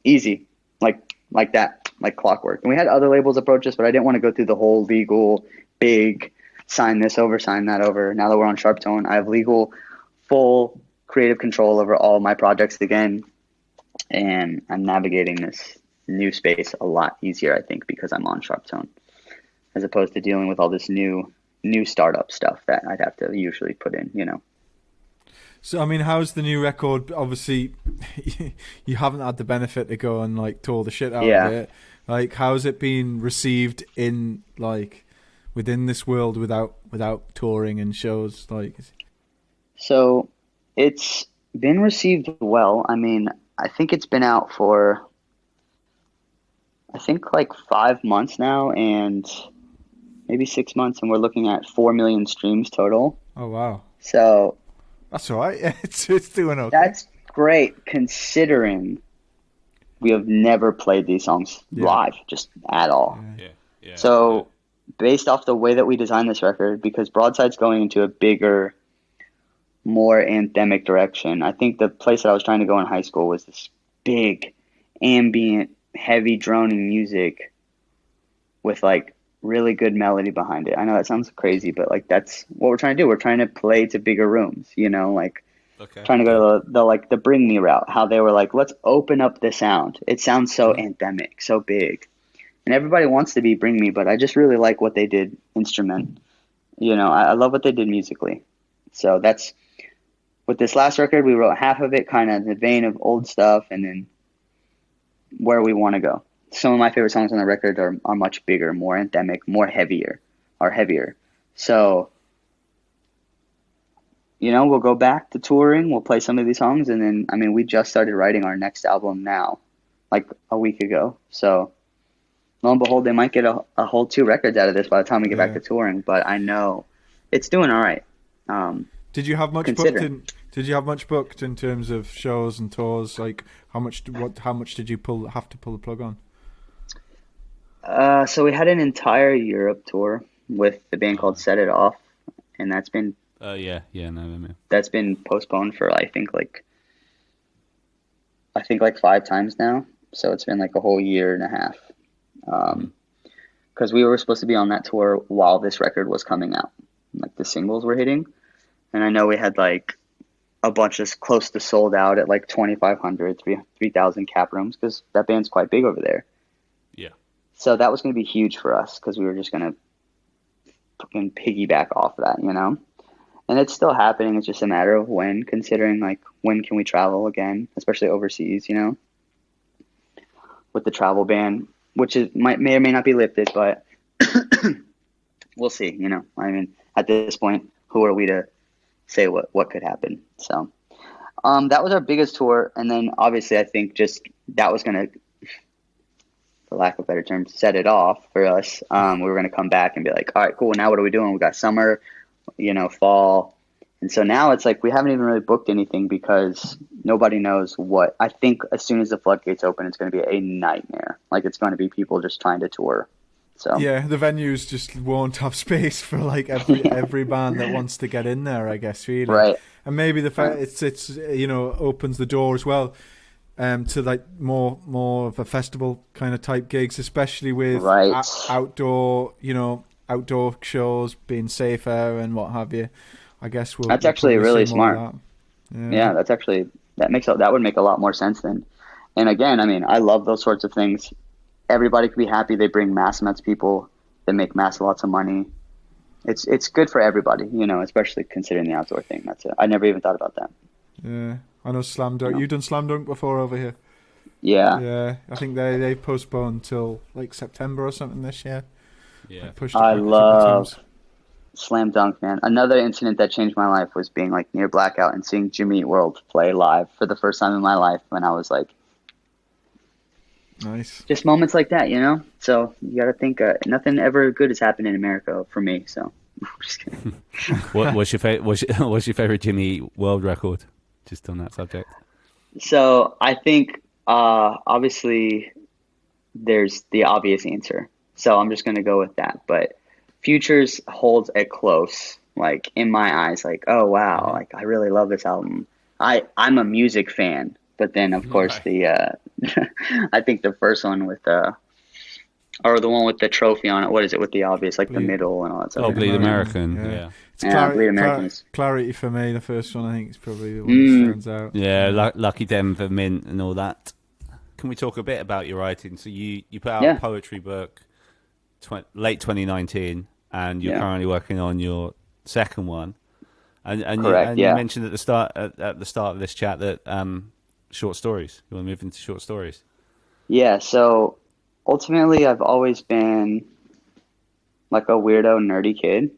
easy, like that, like clockwork. And we had other labels approach us, but I didn't want to go through the whole legal big sign this over, sign that over. Now that we're on Sharp Tone, I have legal, full creative control over all my projects again. And I'm navigating this new space a lot easier, I think, because I'm on Sharp Tone, as opposed to dealing with all this new startup stuff that I'd have to usually put in, So, how's the new record? Obviously, you haven't had the benefit to go and tour the shit out of it. How's it been received in within this world without touring and shows? So, it's been received well. I think it's been out for 5 months now, and maybe 6 months, and we're looking at 4 million streams total. Oh wow! So that's all right. Yeah, it's doing okay. That's great, considering we have never played these songs live, just at all. Yeah. So based off the way that we designed this record, because Broadside's going into a bigger, more anthemic direction. I think the place that I was trying to go in high school was this big, ambient, heavy droning music with really good melody behind it. I know that sounds crazy, but that's what we're trying to do. We're trying to play to bigger rooms, trying to go to the Bring Me route, how they were let's open up the sound. It sounds so anthemic, so big. And everybody wants to be Bring Me, but I just really like what they did instrument. I love what they did musically. So that's, with this last record, we wrote half of it kind of in the vein of old stuff, and then where we want to go. Some of my favorite songs on the record are much bigger, more anthemic, heavier. So, we'll go back to touring. We'll play some of these songs, and then, we just started writing our next album now, a week ago. So, lo and behold, they might get a whole 2 records out of this by the time we get back to touring. But I know it's doing all right. Did you have much booked in? Did you have much booked in terms of shows and tours? Like, how much did you have to pull the plug on? So we had an entire Europe tour with the band called Set It Off, and that's been postponed for I think like 5 times now. So it's been like a whole year and a half. Because we were supposed to be on that tour while this record was coming out, like the singles were hitting, and I know we had like a bunch of close to sold out at like 2,500, 3,000 cap rooms because that band's quite big over there. Yeah. So that was going to be huge for us because we were just going to fucking piggyback off that, you know? And it's still happening. It's just a matter of when, considering like when can we travel again, especially overseas, you know, with the travel ban, which may or may not be lifted, but we'll see, you know? I mean, at this point, who are we to say what could happen? So that was our biggest tour. And then obviously I think just that was going to, for lack of a better term, set it off for us. We were going to come back and be like, all right, cool. Now what are we doing? We got summer, you know, fall. And so now it's like we haven't even really booked anything because nobody knows what. I think as soon as the floodgates open, it's going to be a nightmare. Like it's going to be people just trying to tour. So yeah, the venues just won't have space for like every band that wants to get in there, I guess, really. Right. And maybe the fact it's you know, opens the door as well to like more of a festival kind of type gigs, especially with outdoor shows being safer and what have you. I guess that's actually really smart. Yeah, that would make a lot more sense then. And again, I mean, I love those sorts of things. Everybody could be happy. They bring mass amounts of people. They make lots of money. It's good for everybody, you know, especially considering the outdoor thing. That's it. I never even thought about that. Yeah, I know Slam Dunk. You've done Slam Dunk before over here. Yeah. Yeah, I think they postponed till like September or something this year. Yeah. I love Slam Dunk, man. Another incident that changed my life was being like near blackout and seeing Jimmy Eat World play live for the first time in my life when I was like, nice. Just moments like that, you know? So you got to think nothing ever good has happened in America for me. So just kidding. What's your favorite Jimmy Eat World record? Just on that subject. So I think obviously there's the obvious answer. So I'm just going to go with that. But Futures holds it close, like in my eyes, like, oh, wow, like I really love this album. I'm a music fan. But then, of course, I think the first one with or the one with the trophy on it. What is it with the obvious, like the middle and all that stuff? Oh, Bleed American. Yeah. Bleed American. Clarity for me, the first one, I think, is probably the one that stands out. Yeah, Lucky Denver Mint and all that. Can we talk a bit about your writing? So you put out a poetry book late 2019, and you're currently working on your second one. And Correct, you mentioned at the start of this chat that short stories. You want to move into short stories? Yeah. So ultimately, I've always been like a weirdo, nerdy kid,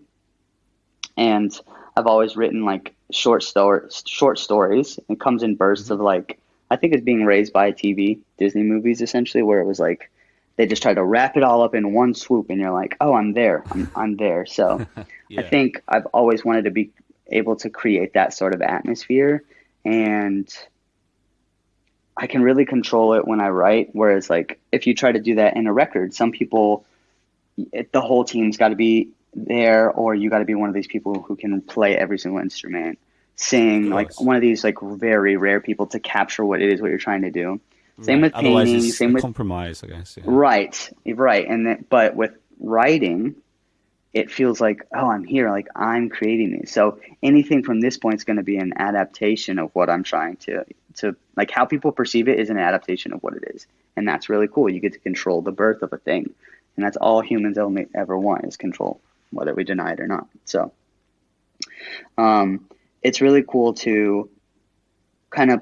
and I've always written like short stories. It comes in bursts of like, I think it's being raised by TV, Disney movies, essentially, where it was like they just try to wrap it all up in one swoop, and you're like, oh, I'm there. I'm there. So I think I've always wanted to be able to create that sort of atmosphere, and I can really control it when I write. Whereas like if you try to do that in a record, some people, the whole team's got to be there, or you got to be one of these people who can play every single instrument, sing, like one of these like very rare people to capture what it is what you're trying to do. Same with painting, same with compromise, I guess. Yeah. Right. And then, but with writing, it feels like, oh, I'm here, like I'm creating these. So anything from this point is going to be an adaptation of what I'm trying to like how people perceive it is an adaptation of what it is. And that's really cool. You get to control the birth of a thing. And that's all humans only ever want is control, whether we deny it or not. So it's really cool to kind of,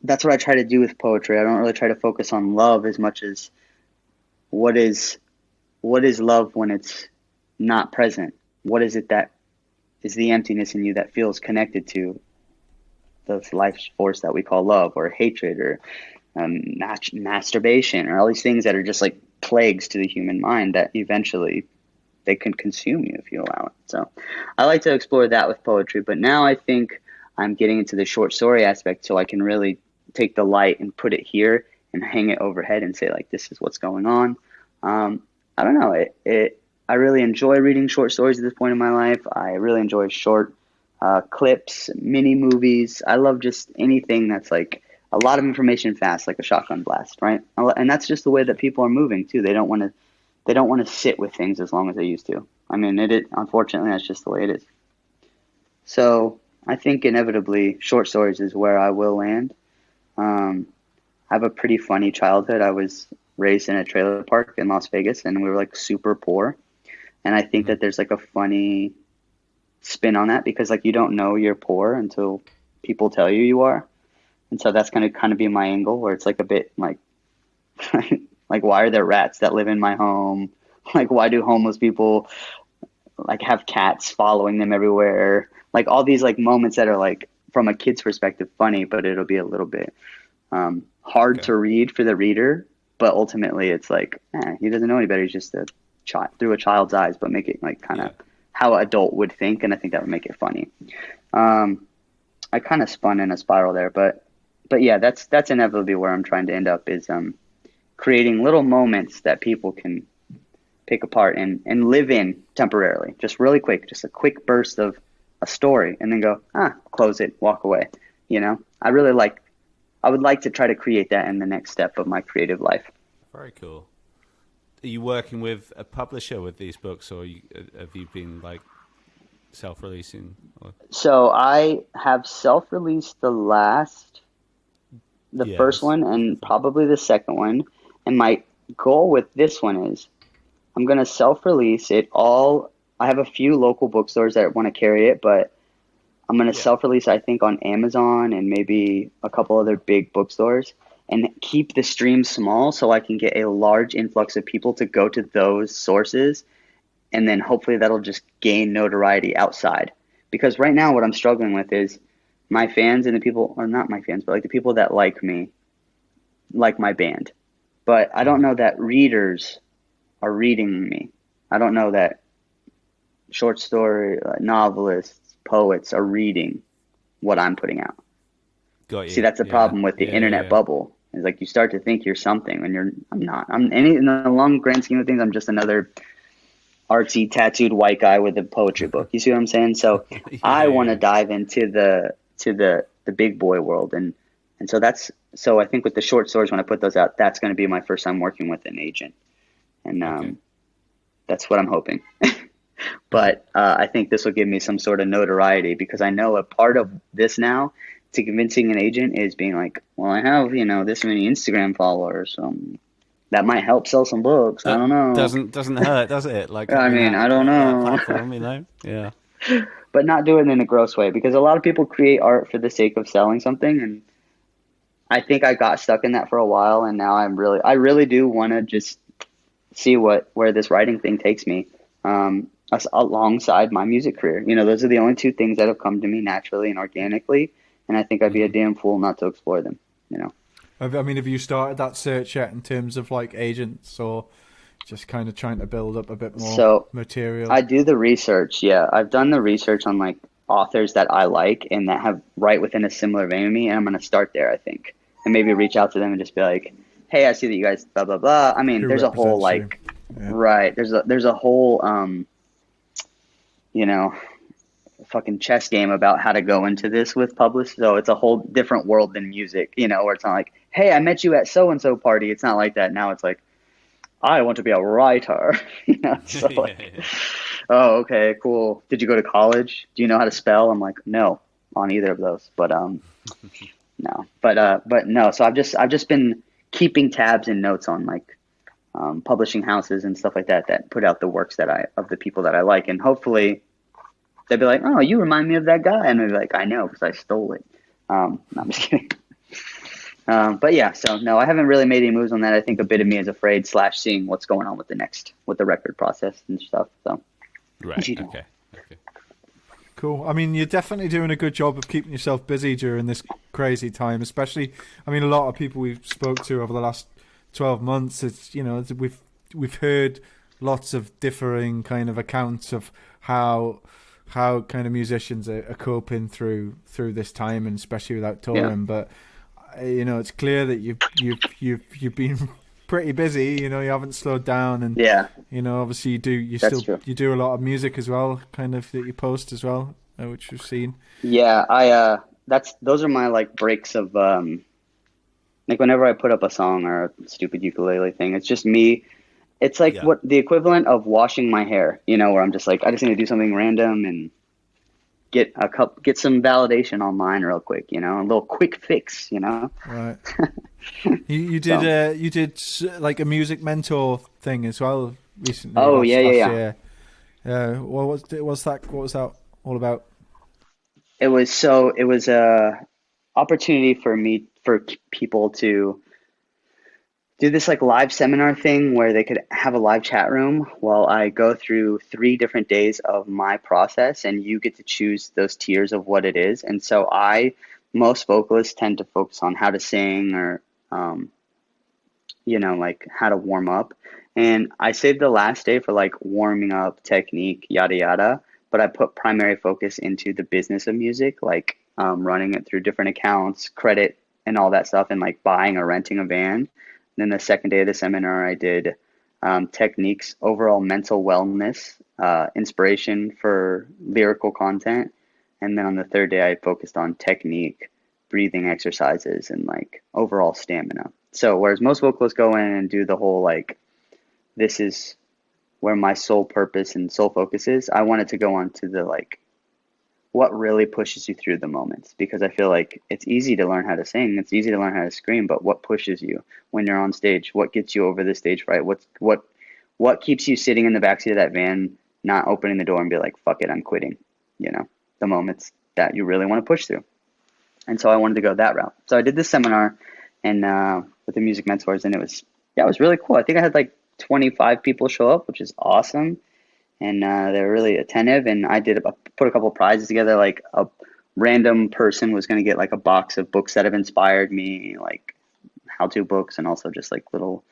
that's what I try to do with poetry. I don't really try to focus on love as much as what is love when it's not present? What is it that is the emptiness in you that feels connected to the life force that we call love, or hatred, or masturbation, or all these things that are just like plagues to the human mind that eventually they can consume you if you allow it. So I like to explore that with poetry, but now I think I'm getting into the short story aspect, so I can really take the light and put it here and hang it overhead and say like, this is what's going on. I don't know. I really enjoy reading short stories at this point in my life. I really enjoy short clips, mini movies. I love just anything that's like a lot of information fast, like a shotgun blast, right? And that's just the way that people are moving too. They don't want to sit with things as long as they used to. I mean, unfortunately, that's just the way it is. So I think inevitably short stories is where I will land. I have a pretty funny childhood. I was raised in a trailer park in Las Vegas, and we were like super poor. And I think that there's like a funny spin on that, because like you don't know you're poor until people tell you you are. And so that's going to kind of be my angle, where it's like a bit like, like, why are there rats that live in my home? Like, why do homeless people like have cats following them everywhere? Like all these like moments that are like from a kid's perspective funny, but it'll be a little bit hard to read for the reader. But ultimately, it's like he doesn't know any better. He's just a child through a child's eyes, but make it like kind of how an adult would think, and I think that would make it funny. I kind of spun in a spiral there, but yeah, that's inevitably where I'm trying to end up, is creating little moments that people can pick apart and live in temporarily, just really quick, just a quick burst of a story, and then go, close it, walk away. You know, I would like to try to create that in the next step of my creative life. Very cool. Are you working with a publisher with these books, or have you been like self-releasing? So I have self-released the first one and probably the second one. And my goal with this one is I'm going to self-release it all. I have a few local bookstores that want to carry it, but I'm going to self-release, I think, on Amazon and maybe a couple other big bookstores, and keep the stream small so I can get a large influx of people to go to those sources. And then hopefully that'll just gain notoriety outside. Because right now what I'm struggling with is my fans and the people, or not my fans, but like the people that like me, like my band. But I don't know that readers are reading me. I don't know that short story novelists, poets are reading what I'm putting out. Got you. See, that's the problem with the internet bubble. It's like you start to think you're something when I'm not. In the long grand scheme of things, I'm just another artsy, tattooed white guy with a poetry book. You see what I'm saying? So I want to dive into the big boy world, and so I think with the short stories, when I put those out, that's going to be my first time working with an agent, and that's what I'm hoping. But I think this will give me some sort of notoriety, because I know a part of this now to convincing an agent is being like, well, I have, this many Instagram followers, so that might help sell some books. I don't know. Doesn't hurt, does it? Like, I mean, I don't know. Platform, yeah. But not do it in a gross way, because a lot of people create art for the sake of selling something, and I think I got stuck in that for a while, and now I really do want to just see where this writing thing takes me. Alongside my music career. Those are the only two things that have come to me naturally and organically, and I think I'd be a damn fool not to explore them. I mean, have you started that search yet in terms of like agents, or just kind of trying to build up a bit more material? I do the research. Yeah, I've done the research on like authors that I like and that have write within a similar vein of me, and I'm going to start there, I think, and maybe reach out to them and just be like, hey, I see that you guys blah blah blah. I mean, there's a whole like right. There's a whole fucking chess game about how to go into this with publish. So it's a whole different world than music, where it's not like, hey, I met you at so-and-so party. It's not like that. Now it's like, I want to be a writer. So oh, okay, cool. Did you go to college? Do you know how to spell? I'm like, no, on either of those. But no. But no. So I've just been keeping tabs and notes on like publishing houses and stuff like that put out the works of the people that I like, and hopefully they'd be like, oh, you remind me of that guy, and I'd be like, I know, because I stole it. No, I'm just kidding. But yeah, so no, I haven't really made any moves on that. I think a bit of me is afraid / seeing what's going on with the record process and stuff. So right, okay. Cool. I mean, you're definitely doing a good job of keeping yourself busy during this crazy time, especially, I mean, a lot of people we've spoke to over the last 12 months, it's, we've heard lots of differing kind of accounts of how how kind of musicians are coping through this time, and especially without touring. Yeah. But it's clear that you've been pretty busy. You haven't slowed down, and Yeah, obviously that's true. you do a lot of music as well, kind of that you post as well, which we've seen. Yeah, those are my like breaks of like whenever I put up a song or a stupid ukulele thing, it's just me. It's like Yeah. what the equivalent of washing my hair, where I'm just like I just need to do something random and get some validation online real quick, a little quick fix. Right. You did So, like a music mentor thing as well recently, oh last yeah, yeah, last yeah. year. What was that all about? It was a opportunity for people to do this like live seminar thing where they could have a live chat room while I go through 3 different days of my process, and you get to choose those tiers of what it is. And so most vocalists tend to focus on how to sing or, like how to warm up. And I saved the last day for like warming up technique, yada, yada. But I put primary focus into the business of music, like running it through different accounts, credit, and all that stuff, and like buying or renting a van. Then the second day of the seminar, I did techniques, overall mental wellness, inspiration for lyrical content. And then on the third day, I focused on technique, breathing exercises, and like overall stamina. So whereas most vocalists go in and do the whole like, this is where my sole purpose and sole focus is, I wanted to go on to the like, what really pushes you through the moments, because I feel like it's easy to learn how to sing, it's easy to learn how to scream, but what pushes you when you're on stage? What gets you over the stage fright? What keeps you sitting in the backseat of that van, not opening the door and be like, fuck it, I'm quitting? The moments that you really want to push through. And so I wanted to go that route. So I did this seminar and with the music mentors, and it was really cool. I think I had like 25 people show up, which is awesome. And they were really attentive, and I put a couple of prizes together. Like a random person was going to get like a box of books that have inspired me, like how-to books, and also just like little,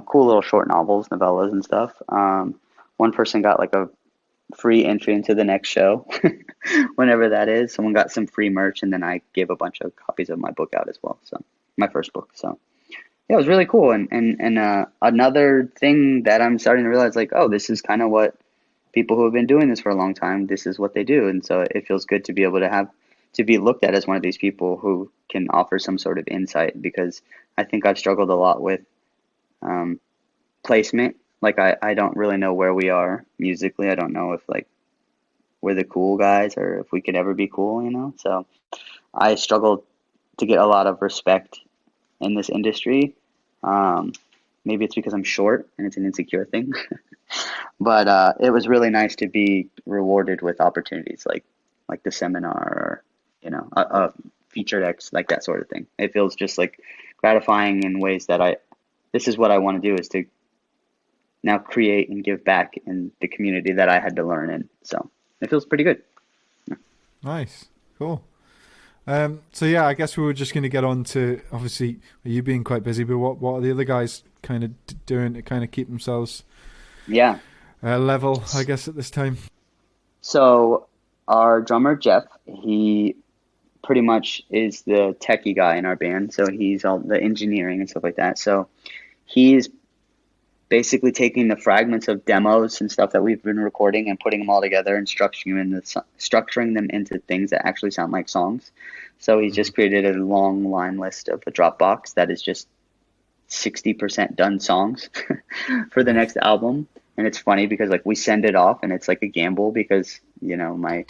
cool little short novels, novellas, and stuff. One person got like a free entry into the next show, whenever that is. Someone got some free merch, and then I gave a bunch of copies of my book out as well. So my first book. So yeah, it was really cool. And another thing that I'm starting to realize, like, oh, this is kind of what people who have been doing this for a long time, this is what they do. And so it feels good to be able to be looked at as one of these people who can offer some sort of insight, because I think I've struggled a lot with placement. Like, I don't really know where we are musically. I don't know if, like, we're the cool guys or if we could ever be cool. So I struggled to get a lot of respect in this industry. Maybe it's because I'm short and it's an insecure thing. But it was really nice to be rewarded with opportunities like the seminar, or a featured X, like that sort of thing. It feels just like gratifying in ways that this is what I want to do, is to now create and give back in the community that I had to learn in. So it feels pretty good. Nice, cool. So yeah, I guess we were just going to get on to, obviously you being quite busy, but what are the other guys kind of doing to kind of keep themselves level, I guess, at this time? So our drummer Jeff, he pretty much is the techie guy in our band. So he's all the engineering and stuff like that. So he's basically taking the fragments of demos and stuff that we've been recording and putting them all together and structuring them into things that actually sound like songs. So he's just created a long line list of a Dropbox that is just 60% done songs for the next album. And it's funny because like we send it off and it's like a gamble, because my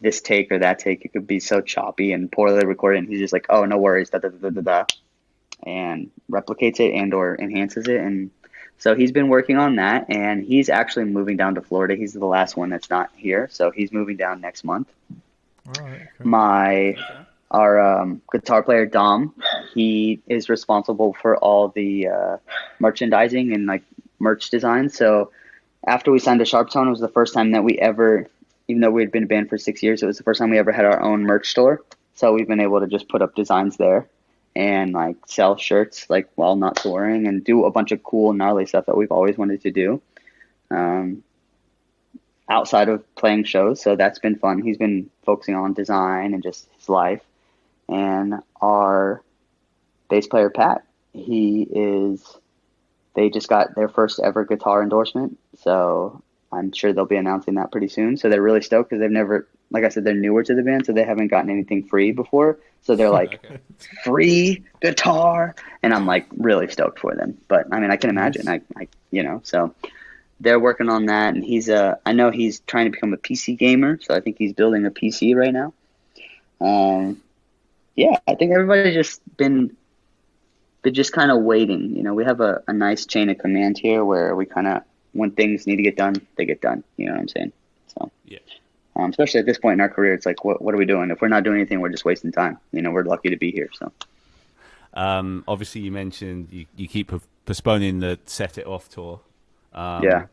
this take or that take, it could be so choppy and poorly recorded, and he's just like, oh, no worries, da da da da da, and replicates it and or enhances it. And so he's been working on that, and he's actually moving down to Florida. He's the last one that's not here, so he's moving down next month. All right, okay. Our guitar player Dom, he is responsible for all the merchandising and like merch design. So after we signed to Sharptone, it was the first time that we ever, even though we had been a band for 6 years, it was the first time we ever had our own merch store. So we've been able to just put up designs there and like sell shirts like while not touring, and do a bunch of cool gnarly stuff that we've always wanted to do. outside of playing shows. So that's been fun. He's been focusing on design and just his life. And our bass player, Pat, they just got their first ever guitar endorsement. So I'm sure they'll be announcing that pretty soon. So they're really stoked because they've never, like I said, they're newer to the band, so they haven't gotten anything free before. So they're like, free guitar. And I'm like really stoked for them. But I mean, I can imagine, so they're working on that. And I know he's trying to become a PC gamer. So I think he's building a PC right now. Yeah, I think everybody's just been just kind of waiting. We have a nice chain of command here where we kind of, when things need to get done, they get done. You know what I'm saying? So, yeah. Especially at this point in our career, it's like, what are we doing? If we're not doing anything, we're just wasting time. We're lucky to be here. So, obviously, you mentioned you keep postponing the Set It Off tour. Yeah.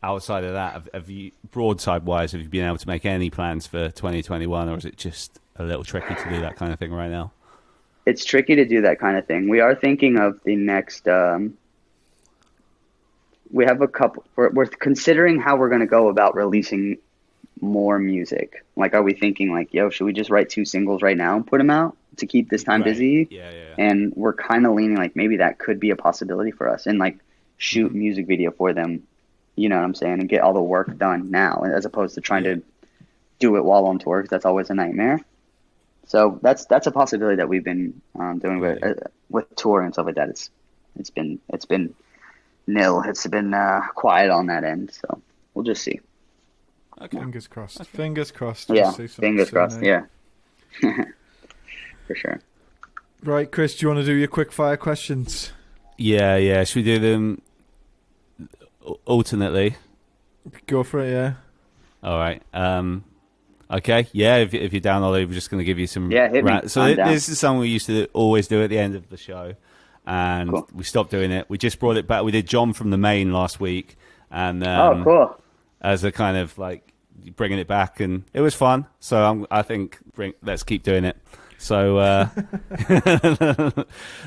Outside of that, have you, Broadside-wise, have you been able to make any plans for 2021, or is it just a little tricky to do that kind of thing right now? It's tricky to do that kind of thing. We are thinking of the next. We have a couple. We're considering how we're going to go about releasing more music. Like, are we thinking like, yo, should we just write 2 singles right now and put them out to keep this time busy? Yeah. And we're kind of leaning like maybe that could be a possibility for us, and like shoot music video for them. You know what I'm saying? And get all the work done now, as opposed to trying to do it while on tour, because that's always a nightmare. So that's a possibility that we've been doing with touring and stuff like that. It's been nil. It's been quiet on that end. So we'll just see. Okay. Fingers crossed. Okay. Fingers crossed. Yeah, fingers crossed. Yeah, for sure. Right, Chris, do you want to do your quick fire questions? Yeah. Should we do them alternately? Go for it. Yeah. All right. Okay. Yeah. If you're down, Ollie, we're just going to give you some. Yeah, hit me. So this is something we used to always do at the end of the show, and we stopped doing it. We just brought it back. We did John from the Main last week, and cool. As a kind of like bringing it back, and it was fun. So I think let's keep doing it. So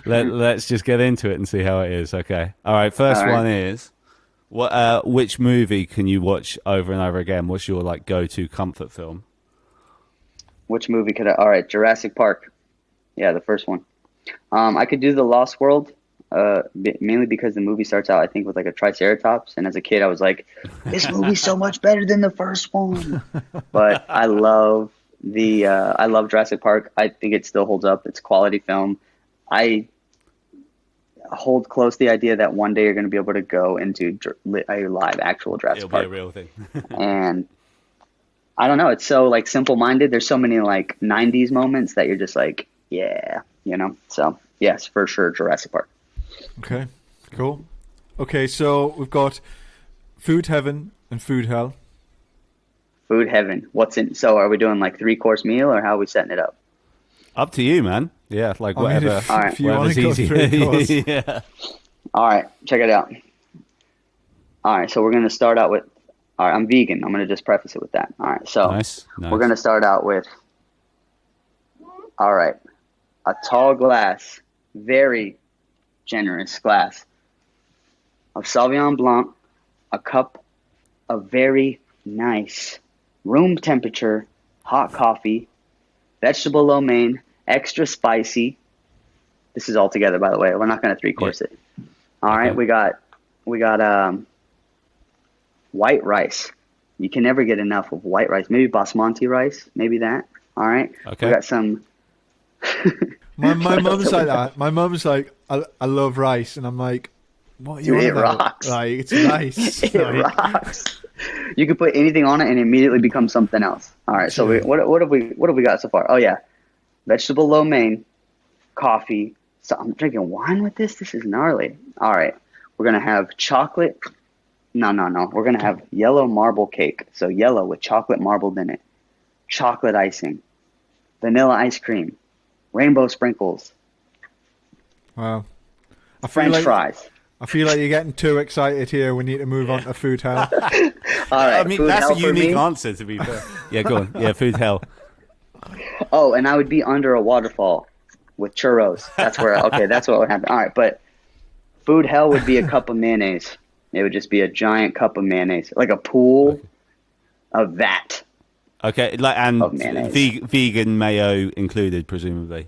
let's just get into it and see how it is. Okay. All right. First one is, which movie can you watch over and over again? What's your like go-to comfort film? Which movie could I? All right, Jurassic Park. Yeah, the first one. I could do The Lost World, mainly because the movie starts out, I think, with like a Triceratops, and as a kid, I was like, "This movie's so much better than the first one." But I love Jurassic Park. I think it still holds up. It's a quality film. I hold close the idea that one day you're going to be able to go into a live actual Jurassic Park. It'll be a real thing. And I don't know. It's so like simple-minded. There's so many like 90s moments that you're just like, yeah, So yes, for sure, Jurassic Park. Okay, cool. Okay, so we've got food heaven and food hell. Food heaven. So are we doing like 3-course meal, or how are we setting it up? Up to you, man. Yeah, like whatever. All right. If you want to go 3 course. Yeah. All right, check it out. All right, so we're going to start out with, all right, I'm vegan. I'm going to just preface it with that. All right, so nice. We're going to start out with, all right, a tall glass, very generous glass of Sauvignon Blanc, a cup of very nice room temperature hot coffee, vegetable lo mein, extra spicy. This is all together, by the way. We're not going to 3-course it. All right, we got white rice. You can never get enough of white rice. Maybe basmati rice, maybe that. All right. Okay. We got some. My mum's like that. My mum's like, I love rice, and I'm like, what are you on It about? rocks. Like, it's rice. It rocks. You can put anything on it and it immediately becomes something else. All right. So what have we got so far? Oh yeah, vegetable lo mein, coffee. So I'm drinking wine with this. This is gnarly. All right. We're gonna have chocolate. No. We're gonna have yellow marble cake. So yellow with chocolate marbled in it. Chocolate icing, vanilla ice cream, rainbow sprinkles. Wow. French fries. I feel like you're getting too excited here. We need to move on to food hell. All right. I mean, that's a unique answer, to be fair. Yeah, go on. Yeah, food hell. Oh, and I would be under a waterfall with churros. That's what would happen. All right, but food hell would be a cup of mayonnaise. It would just be a giant cup of mayonnaise, like a pool. a vat Okay, and of mayonnaise. vegan mayo included, presumably.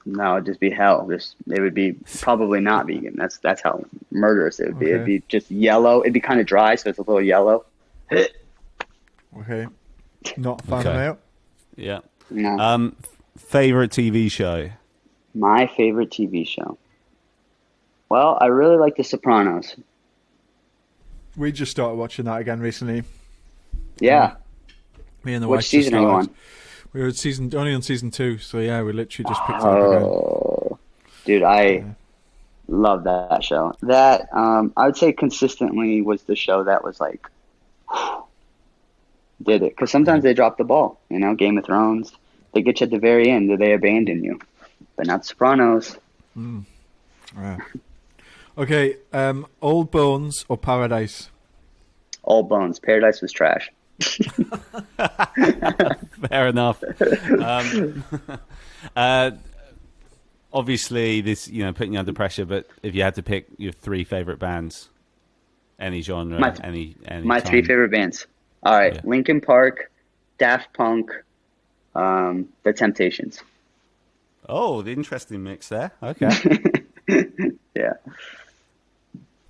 No, it'd just be hell. It would be probably not vegan. That's how murderous it would be. It'd Okay. be just yellow. It'd be kind of dry, so it's a little yellow. Okay. Not a fan Okay. of mayo. Yeah. No. Favorite TV show? My favorite TV show. Well, I really like The Sopranos. We just started watching that again recently. Yeah. Me and the Which wife just season are you started. on? We were only on season 2, so yeah, we literally just picked it up again. Oh, dude, I love that show. That I would say consistently was the show that was like did it. Because sometimes they drop the ball. You know, Game of Thrones, they get you at the very end, or they abandon you. But not Sopranos. Yeah. Okay, Old Bones or Paradise? Old Bones. Paradise was trash. Fair enough. Obviously, this putting you under pressure. But if you had to pick your 3 favorite bands, any genre, any My time. 3 favorite bands. All right, Yeah. Linkin Park, Daft Punk, The Temptations. Oh, the interesting mix there. Okay. Yeah.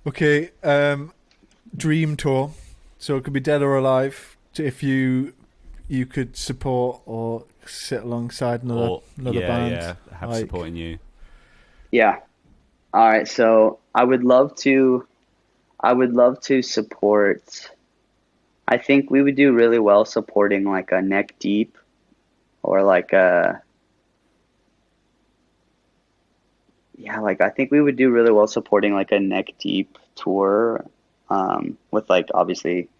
Okay, Dream Tour. So it could be dead or alive. If you could support or sit alongside another band. Yeah, have supporting you. Yeah. All right. So I would love to support. I think we would do really well supporting like a Neck Deep, or like a. Yeah, like I think we would do really well supporting like a Neck Deep tour, with like obviously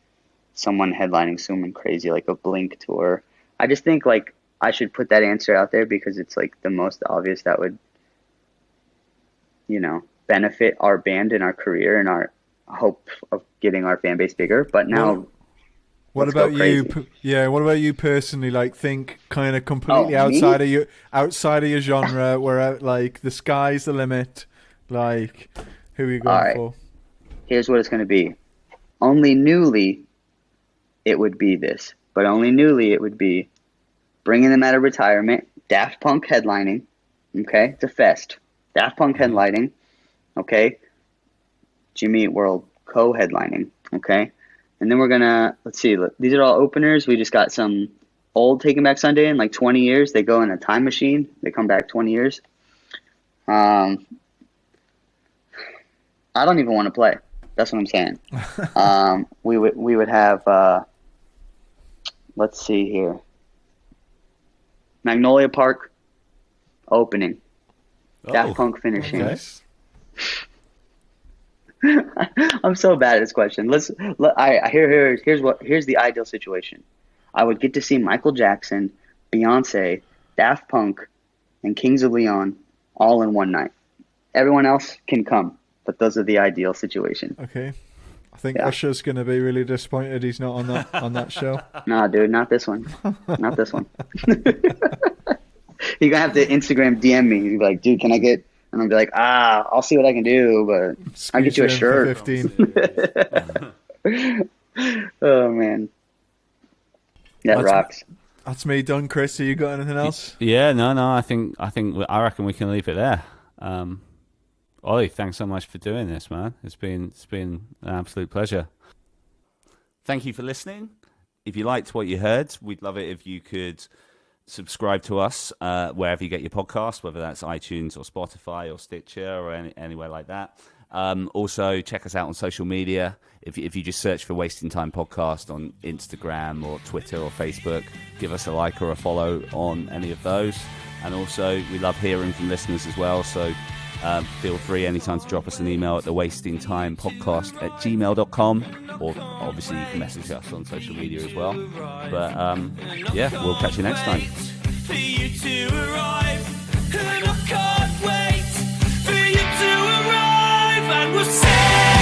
someone headlining someone crazy like a Blink tour. I just think like I should put that answer out there because it's like the most obvious that would, benefit our band and our career and our hope of getting our fan base bigger. But now, what let's go about you? crazy. Yeah, what about you personally? Like, think kind of completely Oh, me? outside of your genre, where like the sky's the limit. Like, who are you going All right. for? Here's what it's going to be. Only newly, it would be this. But only newly, it would be bringing them out of retirement, Daft Punk headlining, okay? It's a fest. Daft Punk headlining, okay? Jimmy Eat World co-headlining, okay? And then we're going to, let's see, these are all openers. We just got some old Taking Back Sunday in like 20 years. They go in a time machine. They come back 20 years. I don't even want to play. That's what I'm saying. We would have, let's see here. Magnolia Park opening. Daft Punk finishing. Okay. I'm so bad at this question. Here's the ideal situation. I would get to see Michael Jackson, Beyonce, Daft Punk, and Kings of Leon all in one night. Everyone else can come, but those are the ideal situation. Okay. I think Usher's going to be really disappointed he's not on that show. Nah, dude, not this one. Not this one. You're going to have to Instagram DM me. You're like, dude, can I get... And I'll be like, I'll see what I can do, but I'll get you a Squeeze you in shirt. for 15. Oh, man. That rocks. That's me done, Chris. Have you got anything else? Yeah, no. I reckon we can leave it there. Ollie, thanks so much for doing this, man. It's been an absolute pleasure. Thank you for listening. If you liked what you heard, we'd love it if you could subscribe to us wherever you get your podcast, whether that's iTunes or Spotify or Stitcher or anywhere like that. Also, check us out on social media. If you just search for Wasting Time Podcast on Instagram or Twitter or Facebook, give us a like or a follow on any of those. And also, we love hearing from listeners as well, so feel free anytime to drop us an email at thewastingtimepodcast@gmail.com, or obviously you can message us on social media as well. But we'll catch you next time. For you to arrive, and I can't wait for you to arrive, and we'll say